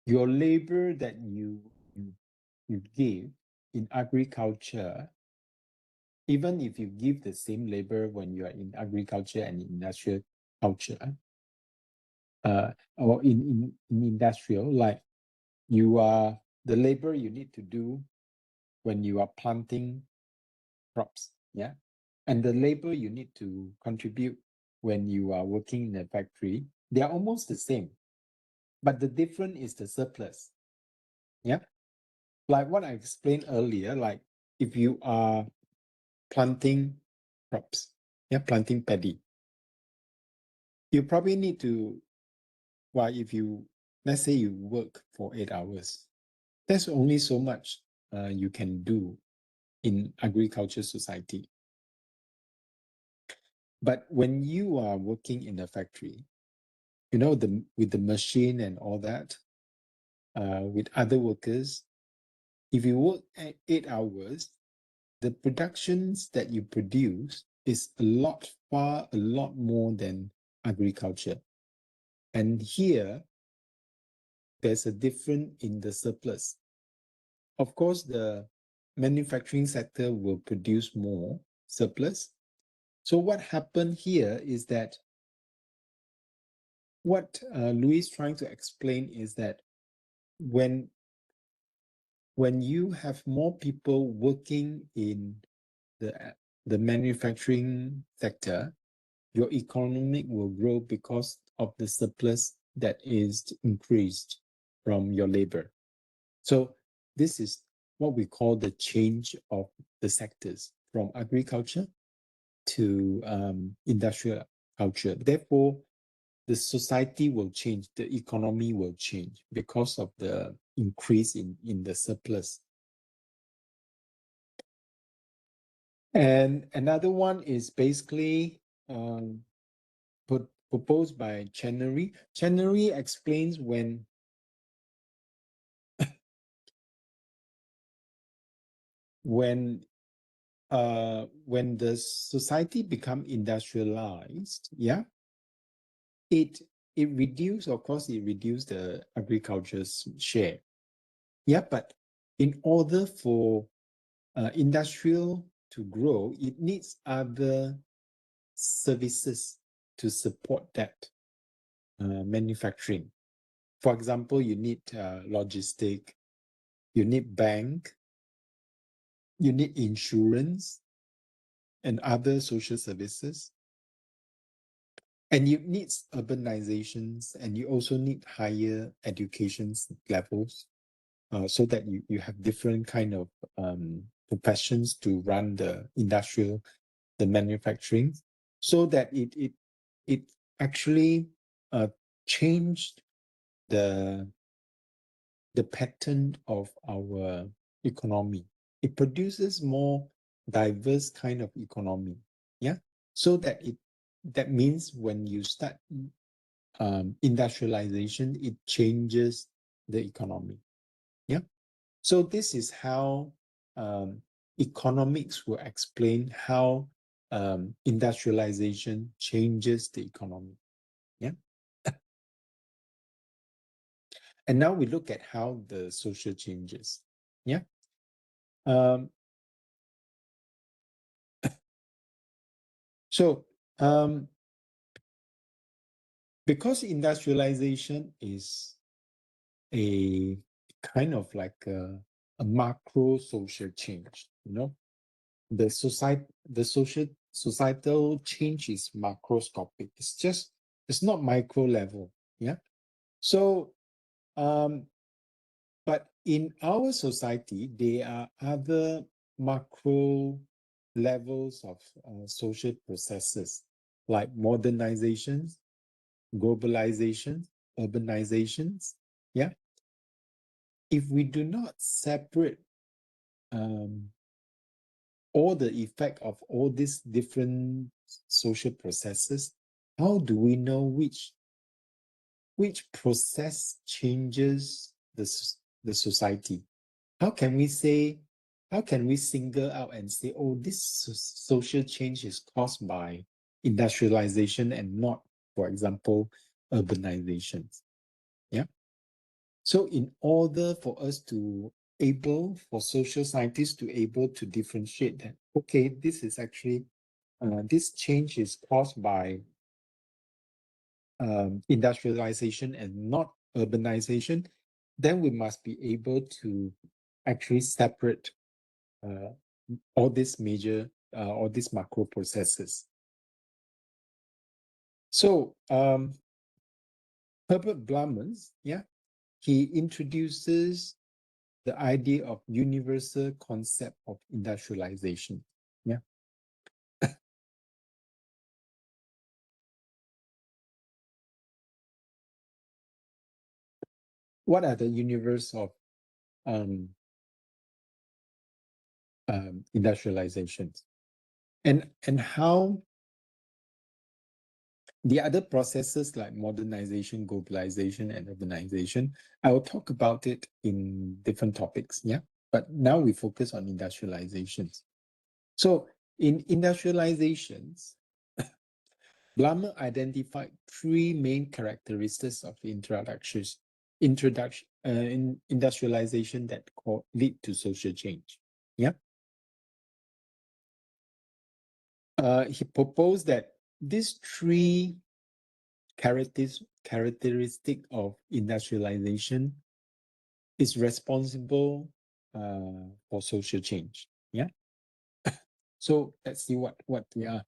your labor that you give in agriculture, even if you give the same labor when you are in agriculture and industrial culture, or in industrial, like you are the labor you need to do when you are planting crops, and the labor you need to contribute when you are working in a factory, they are almost the same, but the difference is the surplus. Like what I explained earlier, like if you are planting crops, planting paddy, you probably need to, well, if you, let's say you work for 8 hours, there's only so much you can do in agriculture society. But when you are working in a factory, with the machine and all that, with other workers, if you work 8 hours, the productions that you produce is a lot more than agriculture. And here, there's a difference in the surplus. Of course, the manufacturing sector will produce more surplus. So what happened here is that what Louis is trying to explain is that when you have more people working in the manufacturing sector, your economic will grow because of the surplus that is increased from your labor. So this is what we call the change of the sectors from agriculture to industrial culture. Therefore, the society will change, the economy will change because of the increase in the surplus. And another one is basically proposed by Chenery. Chenery explains when the society become industrialized, it reduce, of course, it reduce the agriculture's share. But in order for industrial to grow, it needs other services to support that manufacturing. For example, you need logistic, you need bank, you need insurance and other social services. And you need urbanizations, and you also need higher education levels, so that you have different kind of professions to run the industrial, the manufacturing, so that it actually changed the pattern of our economy. It produces more diverse kind of economy. Yeah. So that means when you start industrialization, it changes the economy. Yeah. So this is how economics will explain how industrialization changes the economy. Yeah. And now we look at how the social changes. Yeah. Um, so because industrialization is a kind of like a macro social change, the societal change is macroscopic. It's not micro level. Yeah. So but in our society, there are other macro levels of social processes like modernizations, globalizations, urbanizations. Yeah. If we do not separate um, all the effect of all these different social processes, how do we know which process changes the society? How can we say, how can we single out and say, oh, this social change is caused by industrialization and not, for example, urbanizations? Yeah. So in order for us to for social scientists to able to differentiate that, okay, this is actually, this change is caused by industrialization and not urbanization, then we must be able to actually separate uh, all these major, all these macro processes. So Herbert Blummers, yeah, he introduces the idea of universal concept of industrialization. Yeah. What are the universe of um, industrializations, and how the other processes like modernization, globalization, and urbanization, I will talk about it in different topics. Yeah. But now we focus on industrializations. So in industrializations, Blumer identified three main characteristics of in industrialization that lead to social change. Yeah. He proposed that these three characteristic of industrialization is responsible for social change. Yeah. So let's see what they are.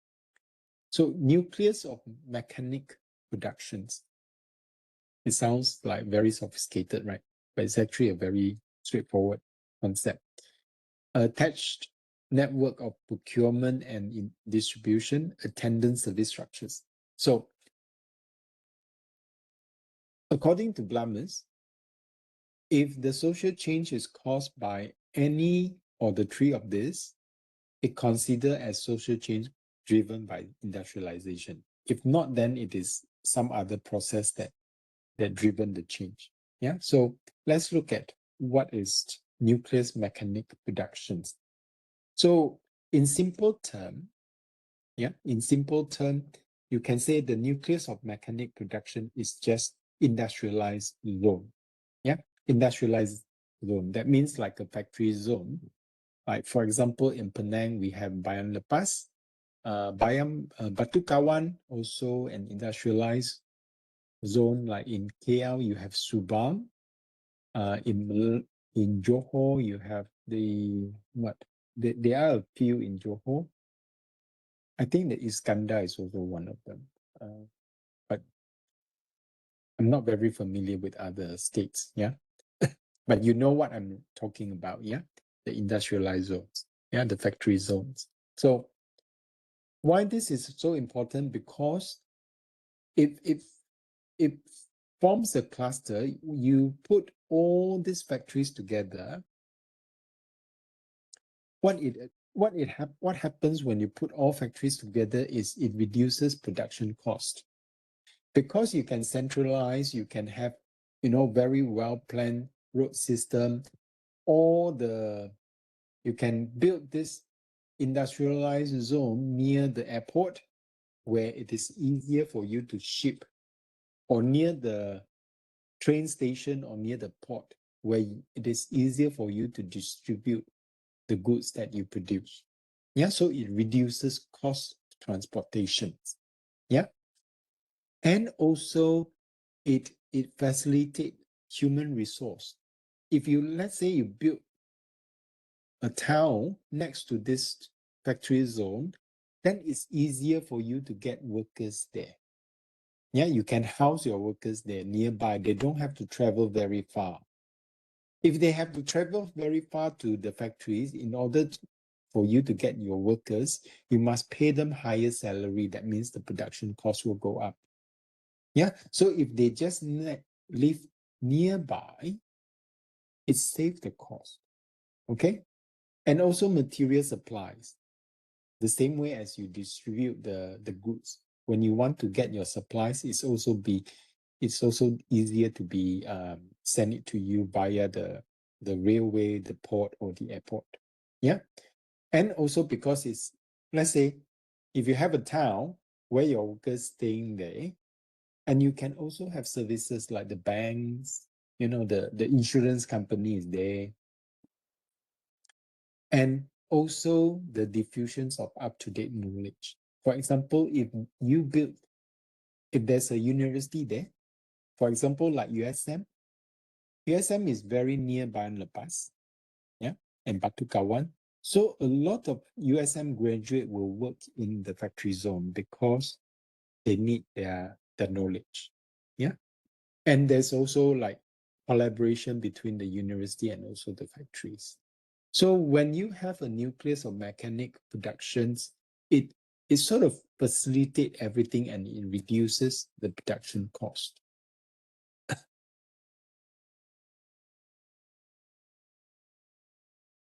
So nucleus of mechanic productions. It sounds like very sophisticated, right? But it's actually a very straightforward concept. Attached network of procurement and distribution, attendant service structures. So according to Blummers, if the social change is caused by any or the three of these, it considered as social change driven by industrialization. If not, then it is some other process that driven the change. Yeah. So let's look at what is nucleus mechanic productions. So in simple term, you can say the nucleus of mechanic production is just industrialized zone. Yeah, industrialized zone. That means like a factory zone. Like for example, in Penang, we have Bayan Lepas, Batu Kawan, also an industrialized zone. Like in KL, you have Subang. In Johor, you have what? There are a few in Johor. I think the Iskandar is also one of them. I'm not very familiar with other states, yeah. But you know what I'm talking about, yeah? The industrialized zones, yeah, the factory zones. So why this is so important? Because if forms a cluster, you put all these factories together, what happens when you put all factories together is it reduces production cost. Because you can centralize, you can have, very well planned road system, you can build this industrialized zone near the airport where it is easier for you to ship, or near the train station or near the port where it is easier for you to distribute the goods that you produce. Yeah, so it reduces cost transportation. Yeah. And also it facilitates human resource. If you, let's say you build a town next to this factory zone, then it's easier for you to get workers there. Yeah, you can house your workers there nearby. They don't have to travel very far. If they have to travel very far to the factories in order for you to get your workers, you must pay them higher salary. That means the production cost will go up. Yeah, so if they just live nearby, it saves the cost. Okay, and also material supplies. The same way as you distribute the goods, when you want to get your supplies, it's also easier to be send it to you via the railway, the port, or the airport. Yeah, and also because it's, let's say, if you have a town where your workers staying there, and you can also have services like the banks, the insurance company is there, and also the diffusions of up-to-date knowledge. For example, if there's a university there, for example, like USM is very near Bayan Lepas, yeah, and Batu Kawan. So a lot of USM graduate will work in the factory zone because they need their knowledge, yeah. And there's also like collaboration between the university and also the factories. So when you have a nucleus of mechanic productions, it sort of facilitate everything and it reduces the production cost.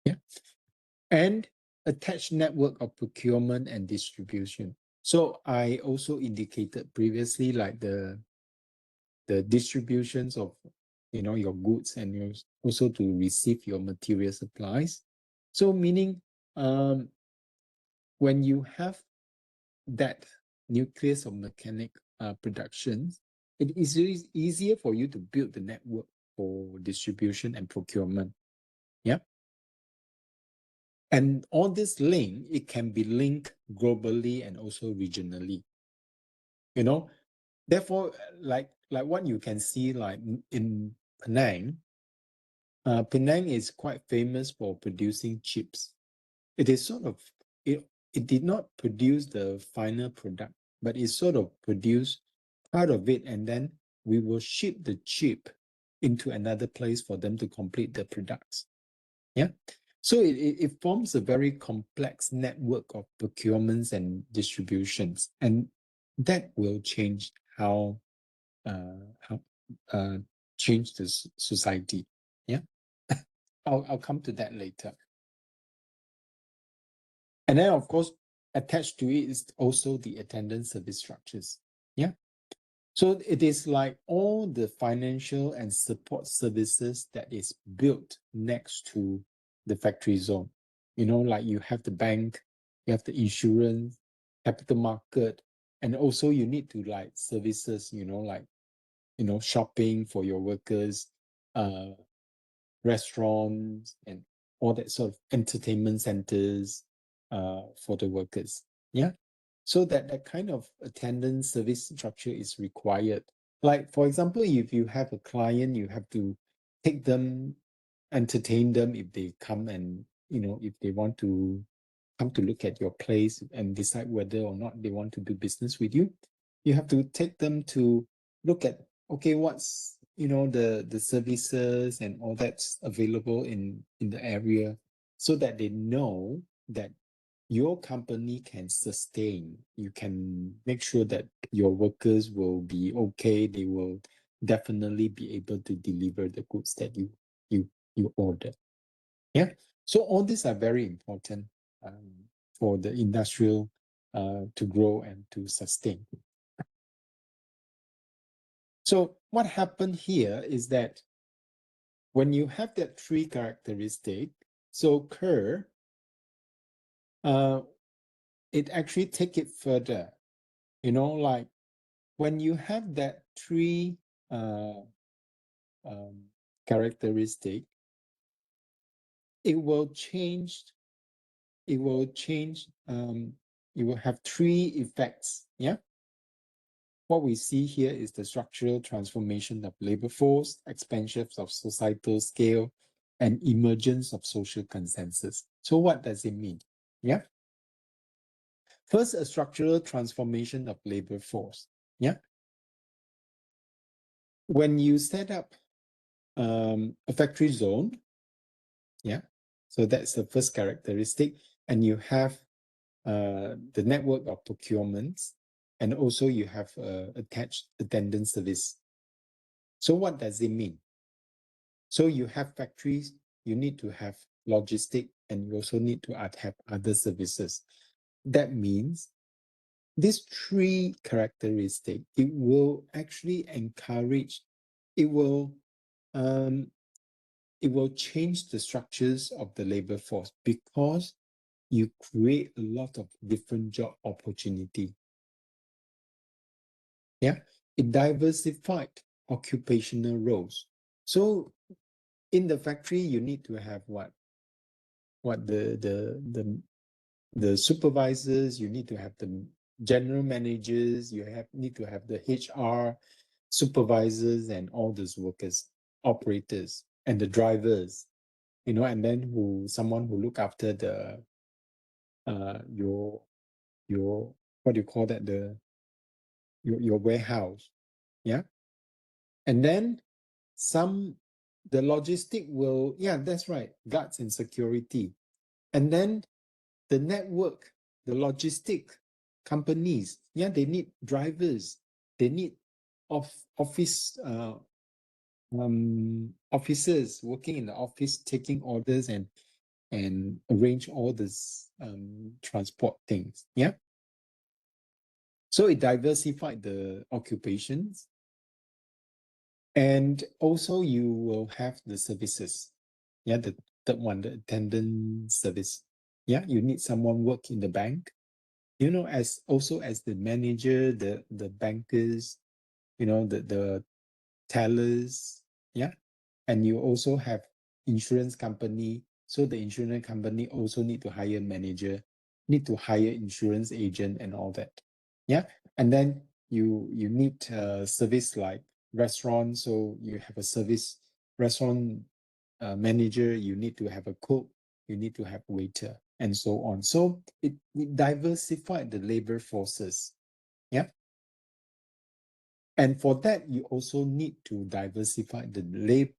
Yeah. And attached network of procurement and distribution. So I also indicated previously, like the distributions of your goods, and also to receive your material supplies. So meaning when you have that nucleus of mechanic productions, it is easier for you to build the network for distribution and procurement. Yeah. And all this link, it can be linked globally and also regionally. Therefore, like what you can see, like in Penang, Penang is quite famous for producing chips. It is sort of, it did not produce the final product, but it sort of produced part of it, and then we will ship the chip into another place for them to complete the products. Yeah. So it forms a very complex network of procurements and distributions, and that will change how change the society. Yeah. I'll come to that later. And then, of course, attached to it is also the attendance service structures. Yeah. So it is like all the financial and support services that is built next to the factory zone. Like you have the bank, you have the insurance, capital market, and also you need to like services, like, shopping for your workers, restaurants, and all that sort of entertainment centers for the workers. Yeah. So that kind of attendance service structure is required. Like, for example, if you have a client, you have to take them, entertain them if they come, and, if they want to come to look at your place and decide whether or not they want to do business with you. You have to take them to look at okay, what's, the services and all that's available in the area, so that they know that your company can sustain. You can make sure that your workers will be okay. They will definitely be able to deliver the goods that you you order. Yeah. So all these are very important for the industrial to grow and to sustain. So what happened here is that when you have that three characteristic, so Kerr, it actually take it further. Like when you have that three uh, characteristic, it will change. It will change. You will have three effects. Yeah. What we see here is the structural transformation of labor force, expansion of societal scale, and emergence of social consensus. So what does it mean? Yeah. First, a structural transformation of labor force. Yeah. When you set up a factory zone, yeah, so that's the first characteristic, and you have the network of procurements, and also you have attached attendance service. So what does it mean? So you have factories, you need to have logistic, and you also need to have other services. That means these three characteristics, it will actually encourage, it will um, it will change the structures of the labor force, because you create a lot of different job opportunity. Yeah, it diversified occupational roles. So in the factory, you need to have what the supervisors, you need to have the general managers, need to have the HR supervisors and all those workers, operators, and the drivers, and then someone who look after the your what do you call that, your warehouse. Yeah. And then the logistic will, yeah, that's right, guards and security. And then the network, the logistic companies, yeah, they need drivers, they need office officers working in the office, taking orders and arrange all this transport things. Yeah. So it diversified the occupations. And also you will have the services. Yeah, the third one, the attendant service. Yeah, you need someone work in the bank, as also as the manager, the bankers, the tellers. Yeah. And you also have insurance company. So the insurance company also need to hire manager, need to hire insurance agent and all that. Yeah. And then you need service like restaurant. So you have a service restaurant manager, you need to have a cook, you need to have waiter, and so on. So it diversified the labor forces. Yeah. And for that, you also need to diversify the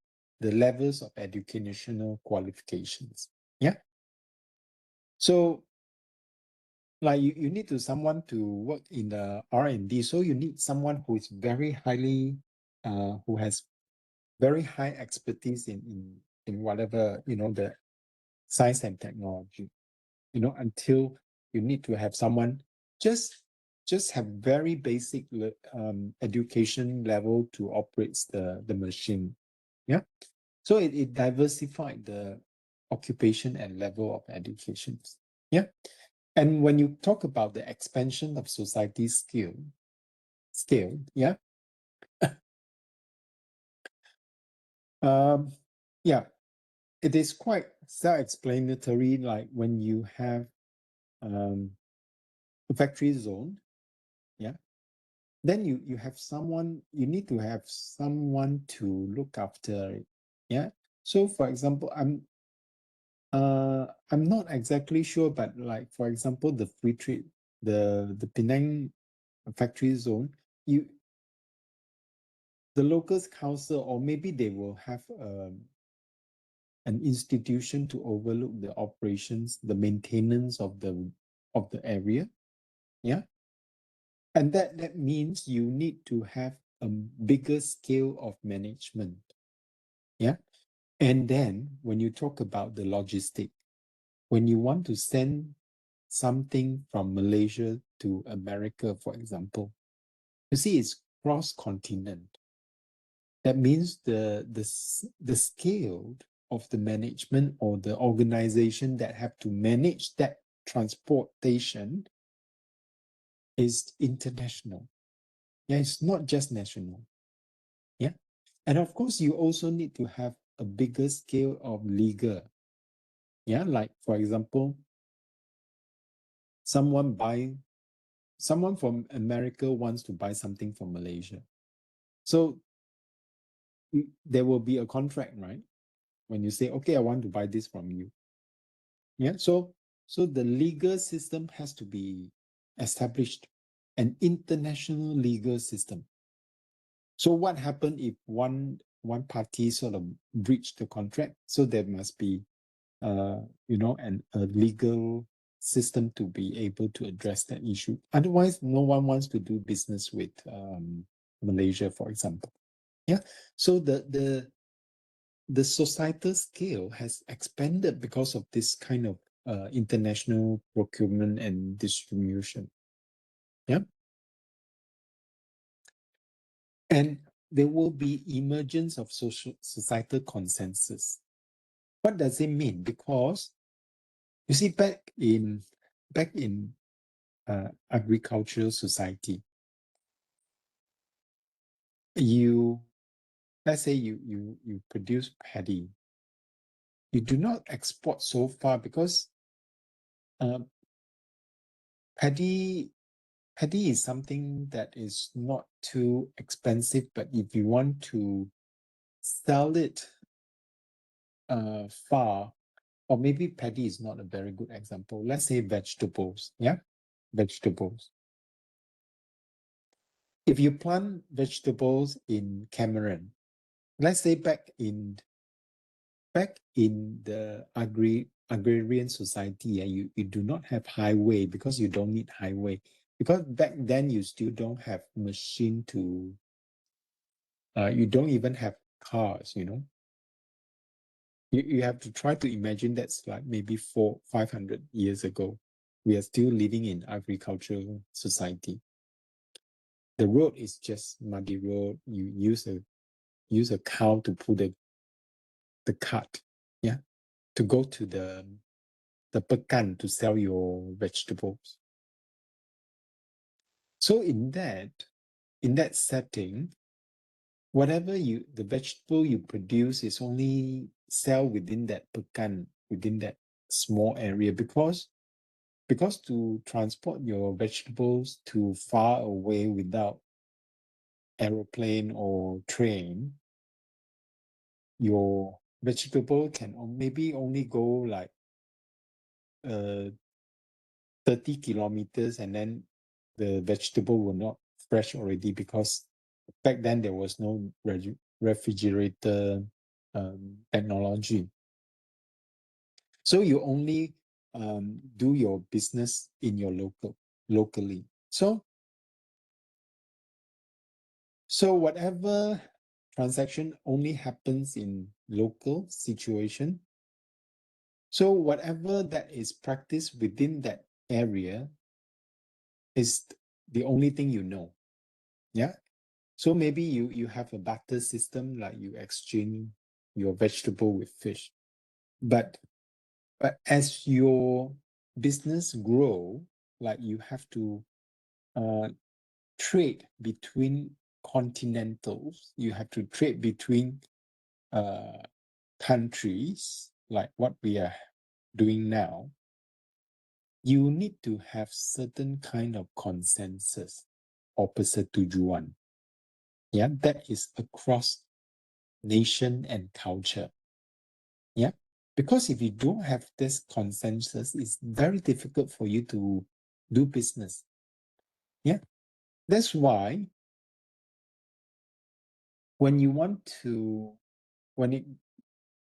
levels of educational qualifications. Yeah. So like you need someone to work in the R&D. So you need someone who is very highly, who has very high expertise in whatever, the science and technology, until you need to have someone just have very basic education level to operate the machine. Yeah. So it diversified the occupation and level of education. Yeah. And when you talk about the expansion of society scale, yeah. um, yeah, it is quite self-explanatory, like when you have a factory zone, yeah, then you have someone, you need to have someone to look after it. Yeah. So for example, I'm not exactly sure, but like for example, the free trade, the Penang factory zone, you the locals council, or maybe they will have an institution to overlook the operations, the maintenance of the area. Yeah. And that means you need to have a bigger scale of management. Yeah. And then when you talk about the logistic, when you want to send something from Malaysia to America, for example, you see it's cross-continent. That means the scale of the management or the organization that have to manage that transportation is international. Yeah, it's not just national. Yeah. And of course, you also need to have a bigger scale of legal. Yeah, like for example, someone from America wants to buy something from Malaysia. So there will be a contract, right? When you say, okay, I want to buy this from you. Yeah. So the legal system has to be established, an international legal system. So what happened if one party sort of breached the contract? So there must be a legal system to be able to address that issue. Otherwise, no one wants to do business with Malaysia, for example. Yeah. So the societal scale has expanded because of this kind of international procurement and distribution. Yeah. And there will be emergence of societal consensus. What does it mean? Because you see, back in agricultural society, let's say you produce paddy, you do not export so far because uh, paddy is something that is not too expensive, but if you want to sell it far, or maybe paddy is not a very good example. Let's say vegetables, yeah, vegetables. If you plant vegetables in Cameroon, let's say back in the agrarian society, you do not have highway because you don't need highway. Because back then you still don't have machine to, you don't even have cars, You have to try to imagine that's like maybe 500 years ago. We are still living in agricultural society. The road is just muddy road. You use a cow to pull the cart, yeah, to go to the pekan to sell your vegetables. So in that setting, whatever the vegetable you produce is only sell within that pekan, within that small area, because to transport your vegetables to far away without aeroplane or train, your vegetable can maybe only go like 30 kilometers, and then the vegetable will not fresh already, because back then there was no refrigerator technology. So you only do your business in your locally. So whatever transaction only happens in local situation. So whatever that is practiced within that area is the only thing you know. Yeah. So maybe you have a barter system, like you exchange your vegetable with fish. But as your business grow, like you have to trade between continentals, you have to trade between countries, like what we are doing now. You need to have certain kind of consensus or persetujuan. Yeah, that is across nation and culture. Yeah, because if you don't have this consensus, it's very difficult for you to do business. Yeah, that's why when you want to, when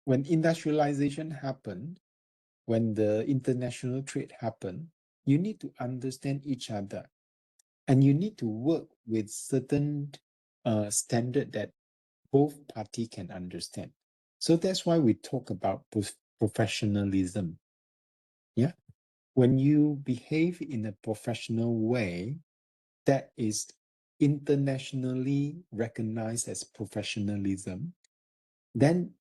industrialization happened, when the international trade happened, you need to understand each other, and you need to work with certain standard that both party can understand. So that's why we talk about professionalism. Yeah. When you behave in a professional way that is internationally recognized as professionalism, then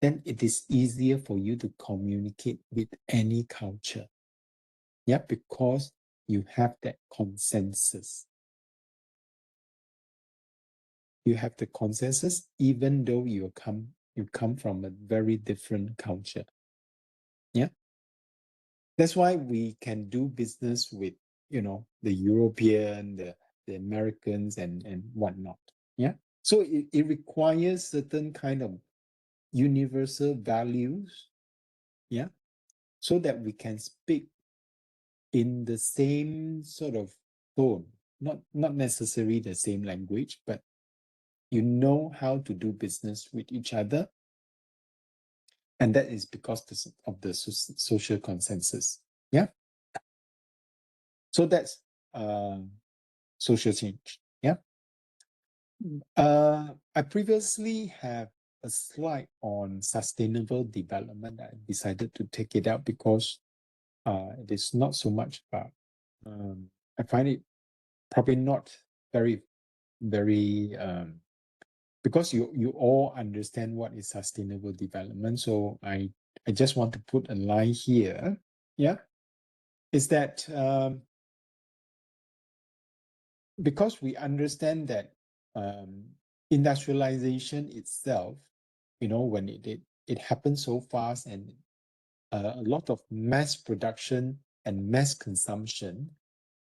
it is easier for you to communicate with any culture. Yeah, because you have that consensus. You have the consensus even though you come from a very different culture. Yeah. That's why we can do business with, the European, the Americans and whatnot. Yeah. So it requires certain kind of universal values. Yeah. So that we can speak in the same sort of tone, not necessarily the same language, but you know how to do business with each other. And that is because of the social consensus. Yeah. So that's social change. Yeah. I previously have a slide on sustainable development. I decided to take it out because it is not so much about, I find it probably not very, very, because you all understand what is sustainable development. So I just want to put a line here. Yeah. Is that because we understand that industrialization itself, when it happens so fast, and a lot of mass production and mass consumption,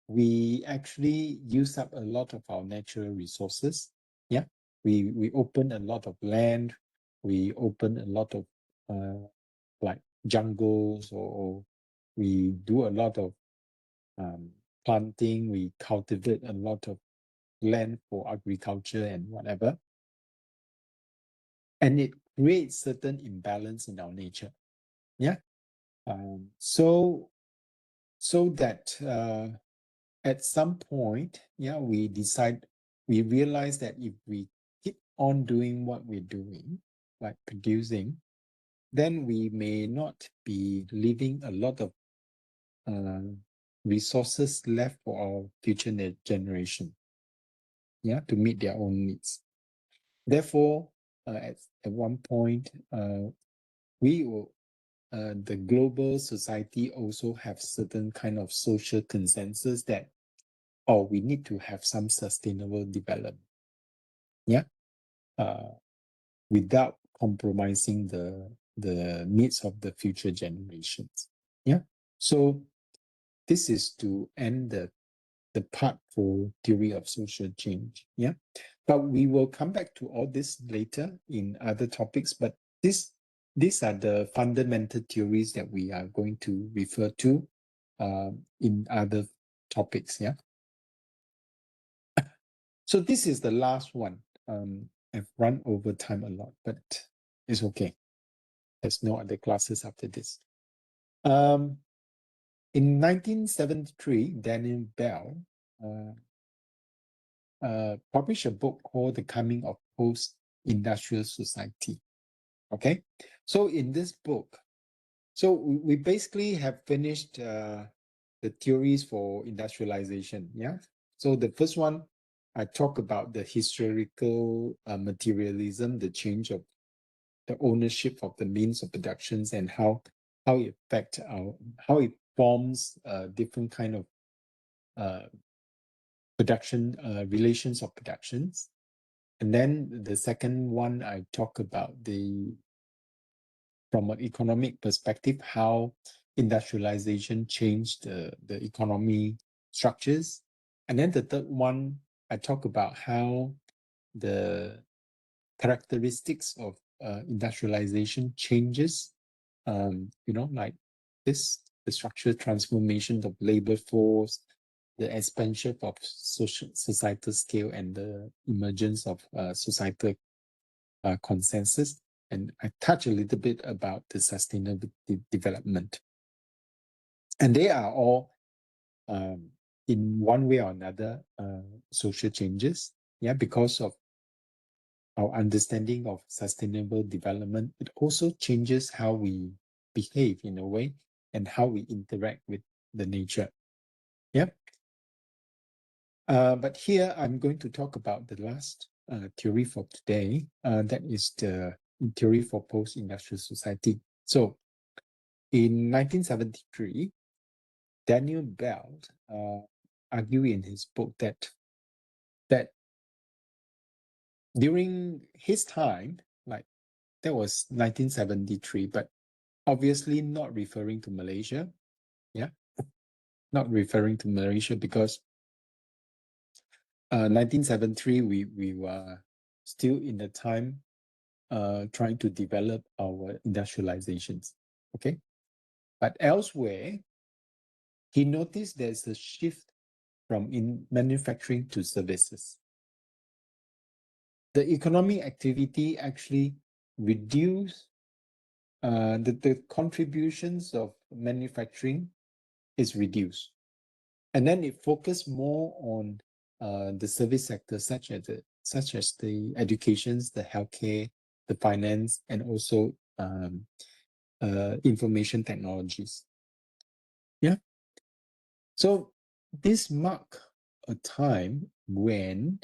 we actually use up a lot of our natural resources. Yeah, we open a lot of land, we open a lot of like jungles, or we do a lot of planting, we cultivate a lot of land for agriculture and whatever. And it creates certain imbalance in our nature. Yeah. So that at some point, yeah, we realize that if we keep on doing what we're doing, like producing, then we may not be leaving a lot of resources left for our future generation, yeah, to meet their own needs. Therefore, at one point, we will, the global society also have certain kind of social consensus that, we need to have some sustainable development. Yeah, without compromising the needs of the future generations. Yeah, so this is to end the part for theory of social change. Yeah, but we will come back to all this later in other topics. But these are the fundamental theories that we are going to refer to in other topics. Yeah. So this is the last one. I've run over time a lot, but it's okay. There's no other classes after this. In 1973, Daniel Bell published a book called The Coming of Post-Industrial Society. Okay, so in this book, so we basically have finished the theories for industrialization. Yeah, so the first one, I talk about the historical materialism, the change of the ownership of the means of productions, and how it affects how it forms different kind of production relations of productions. And then the second one, I talk about from an economic perspective, how industrialization changed the economy structures. And then the third one, I talk about how the characteristics of industrialization changes, like the structural transformation of labor force, the expansion of societal scale and the emergence of societal consensus. And I touch a little bit about the sustainable development. And they are all, in one way or another, social changes, yeah, because of our understanding of sustainable development. It also changes how we behave in a way and how we interact with the nature. Yeah. But here I'm going to talk about the last theory for today. That is the theory for post-industrial society. So in 1973, Daniel Bell argued in his book that during his time, like that was 1973, but obviously not referring to Malaysia. Yeah, not referring to Malaysia because 1973 we were still in the time trying to develop our industrializations. Okay, but elsewhere he noticed there's a shift from in manufacturing to services. The economic activity actually reduced the contributions of manufacturing is reduced. And then it focused more on the service sector, such as the educations, the healthcare, the finance, and also information technologies. Yeah. So this marked a time when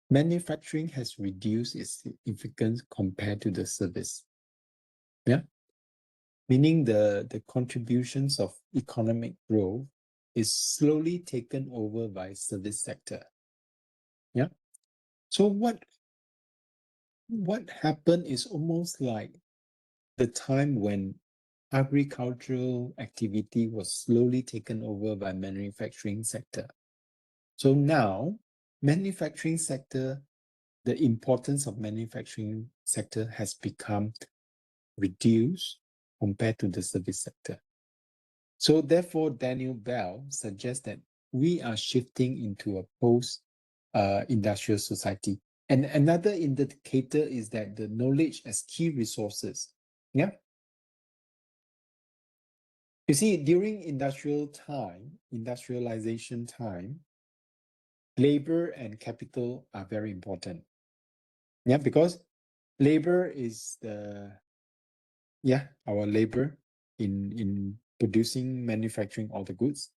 manufacturing has reduced its significance compared to the service. Yeah. Meaning the contributions of economic growth is slowly taken over by service sector. Yeah. So what happened is almost like the time when agricultural activity was slowly taken over by manufacturing sector. So now manufacturing sector, the importance of manufacturing sector has become reduced compared to the service sector. So therefore, Daniel Bell suggests that we are shifting into a post-industrial society. And another indicator is that the knowledge as key resources. Yeah. You see, during industrialization time, labor and capital are very important. Yeah, because labor is our labor in producing, manufacturing all the goods.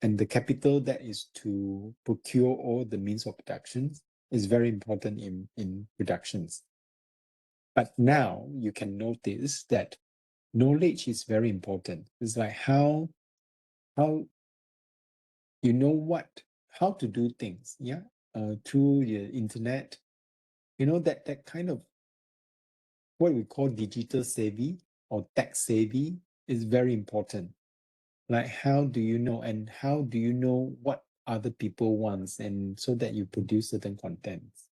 And the capital that is to procure all the means of production is very important in productions. But now you can notice that knowledge is very important. It's like how you know how to do things, yeah, through the internet. You know that kind of what we call digital savvy or tech savvy is very important. Like how do you know, and how do you know what other people want, and so that you produce certain contents.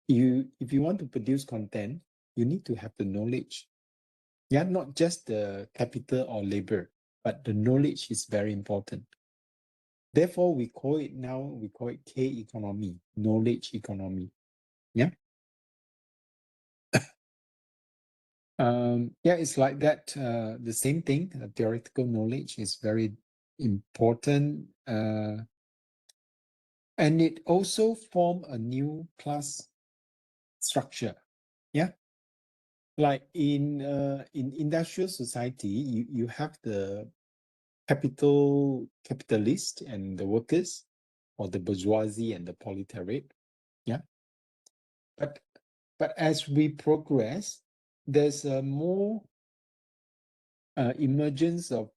If you want to produce content, you need to have the knowledge. Yeah, not just the capital or labor, but the knowledge is very important. Therefore, we call it K economy, knowledge economy. Yeah. It's like that. The same thing. Theoretical knowledge is very important, and it also form a new class structure. Yeah, like in industrial society, you have the capitalist and the workers, or the bourgeoisie and the proletariat. Yeah, but as we progress, there's a more emergence of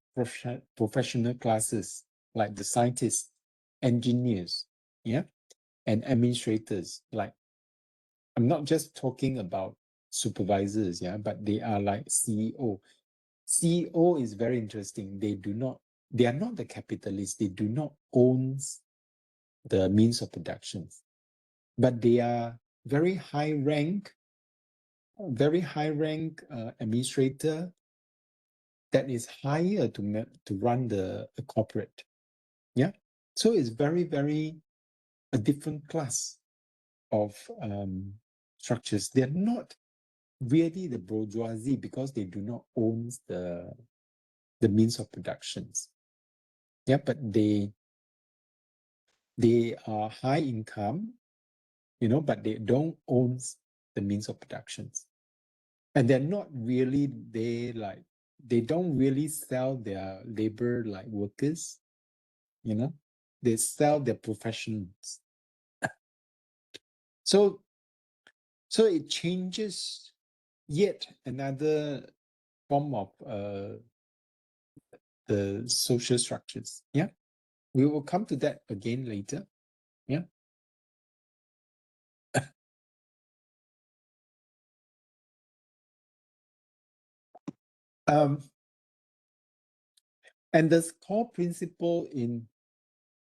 professional classes like the scientists, engineers, yeah, and administrators. Like, I'm not just talking about supervisors, yeah, but they are like CEO. CEO is very interesting. They are not the capitalists. They do not own the means of production, but they are very high rank administrator that is higher to run a corporate. Yeah. So it's very, very a different class of structures. They're not really the bourgeoisie because they do not own the means of productions. Yeah, but they are high income, but they don't own the means of productions. And they're not really, they don't really sell their labor like workers, they sell their professions. So it changes yet another form of the social structures. Yeah, we will come to that again later. Yeah. And the core principle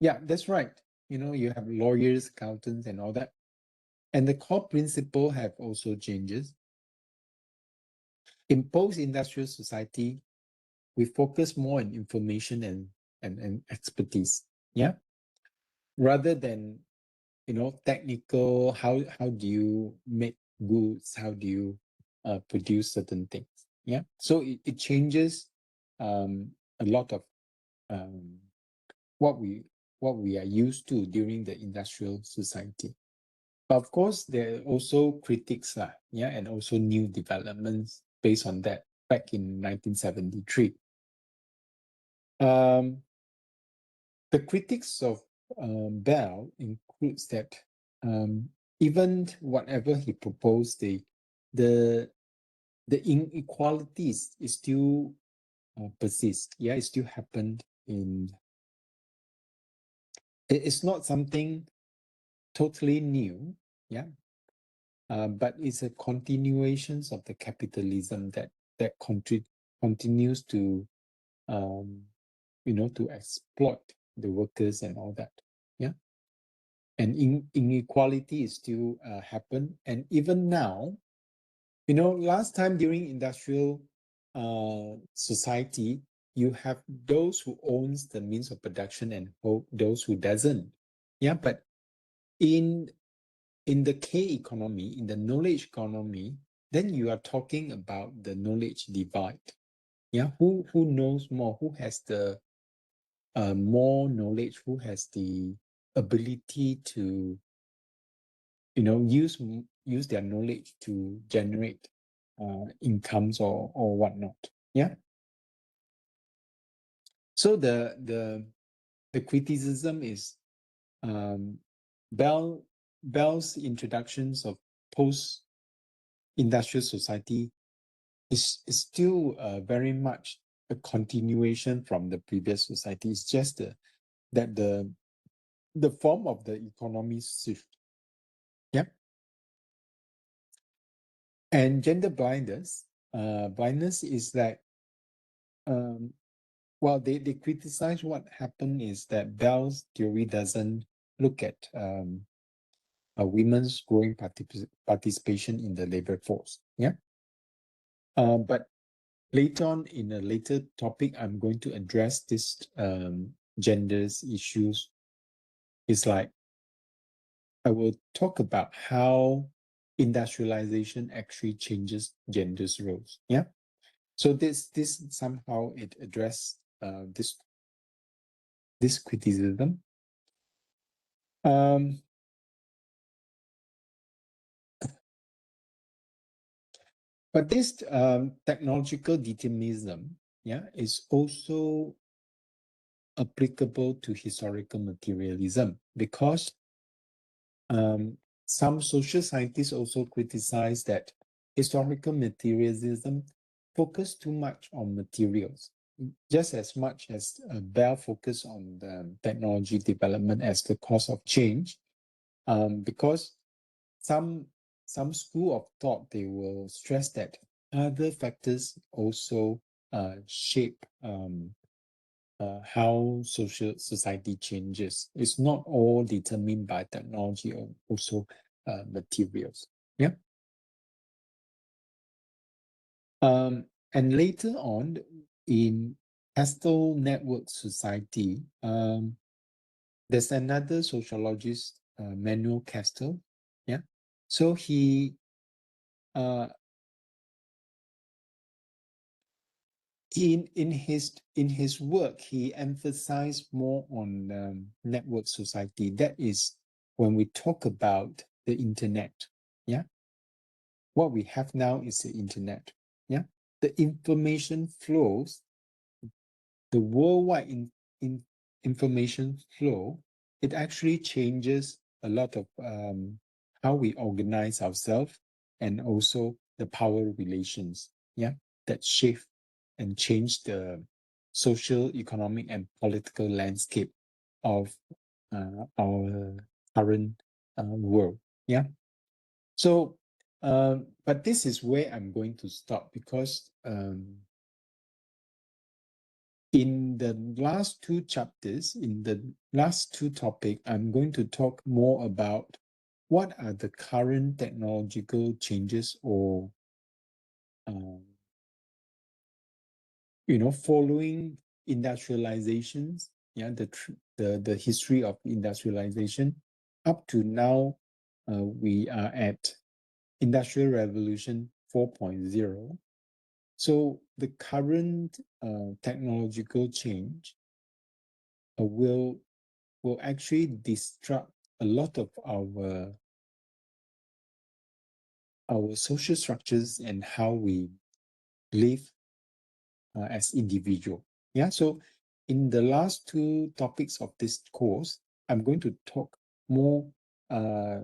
that's right. You have lawyers, accountants, and all that. And the core principle have also changes. In post-industrial society, we focus more on information and expertise. Yeah. Rather than, technical, how do you make goods? How do you produce certain things? Yeah. So it changes a lot of what we are used to during the industrial society. But of course, there are also critics, and also new developments based on that back in 1973. The critics of Bell includes that even whatever he proposed, the inequalities is still persist. Yeah, it still happened it's not something totally new. Yeah, but it's a continuation of the capitalism that continues to to exploit the workers and all that. Yeah. And inequality is still happen. And even now, last time during industrial society, you have those who owns the means of production and those who doesn't. Yeah, but in the K economy, in the knowledge economy, then you are talking about the knowledge divide. Yeah, who knows more? Who has the more knowledge? Who has the ability to use their knowledge to generate incomes or whatnot. Yeah. So the criticism is Bell's introductions of post-industrial society is still very much a continuation from the previous society. It's just that the form of the economy shift. Yeah. And gender blindness is that well, they criticize what happened is that Bell's theory doesn't look at women's growing participation in the labor force. Yeah. But later on in a later topic, I'm going to address this genders issues. It's like I will talk about how industrialization actually changes genders roles. Yeah. So this somehow it address this criticism. But this technological determinism, is also applicable to historical materialism because some social scientists also criticize that historical materialism focus too much on materials, just as much as Bell focused on the technology development as the cause of change, because some school of thought, they will stress that other factors also shape how society changes. It's not all determined by technology or also materials. Yeah. And later on, in Castle Network Society, there's another sociologist, Manuel Castle. Yeah. So he in his work, he emphasized more on network society. That is when we talk about the internet. Yeah. What we have now is the internet. Yeah. The information flows, the worldwide information flow, it actually changes a lot of how we organize ourselves and also the power relations, yeah, that shift and change the social, economic, and political landscape of our current world. Yeah. So, but this is where I'm going to stop because in the last two chapters, in the last two topics, I'm going to talk more about what are the current technological changes or, following industrializations, yeah, the history of industrialization. Up to now, we are at Industrial Revolution 4.0. So the current technological change will actually disrupt a lot of our social structures and how we live as individual. Yeah. So in the last two topics of this course, I'm going to talk more uh,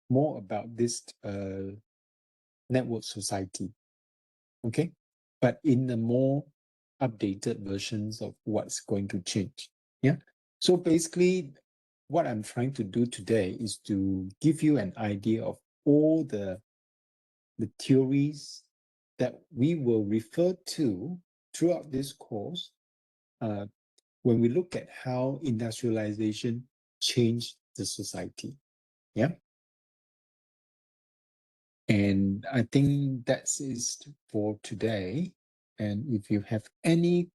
more about this network society. Okay, but in the more updated versions of what's going to change. Yeah. So basically, what I'm trying to do today is to give you an idea of all the theories that we will refer to throughout this course when we look at how industrialization changed the society. Yeah. And I think that's it for today. And if you have any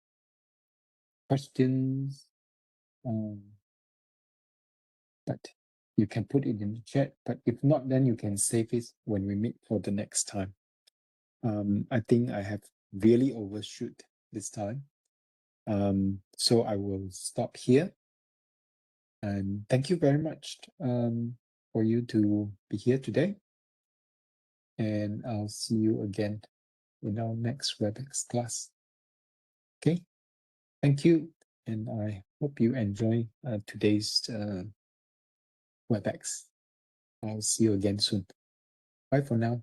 questions, but you can put it in the chat. But if not, then you can save it when we meet for the next time. I think I have really overshoot this time. So I will stop here. And thank you very much for you to be here today. And I'll see you again in our next WebEx class. Okay, thank you. And I hope you enjoy today's WebEx. I'll see you again soon. Bye for now.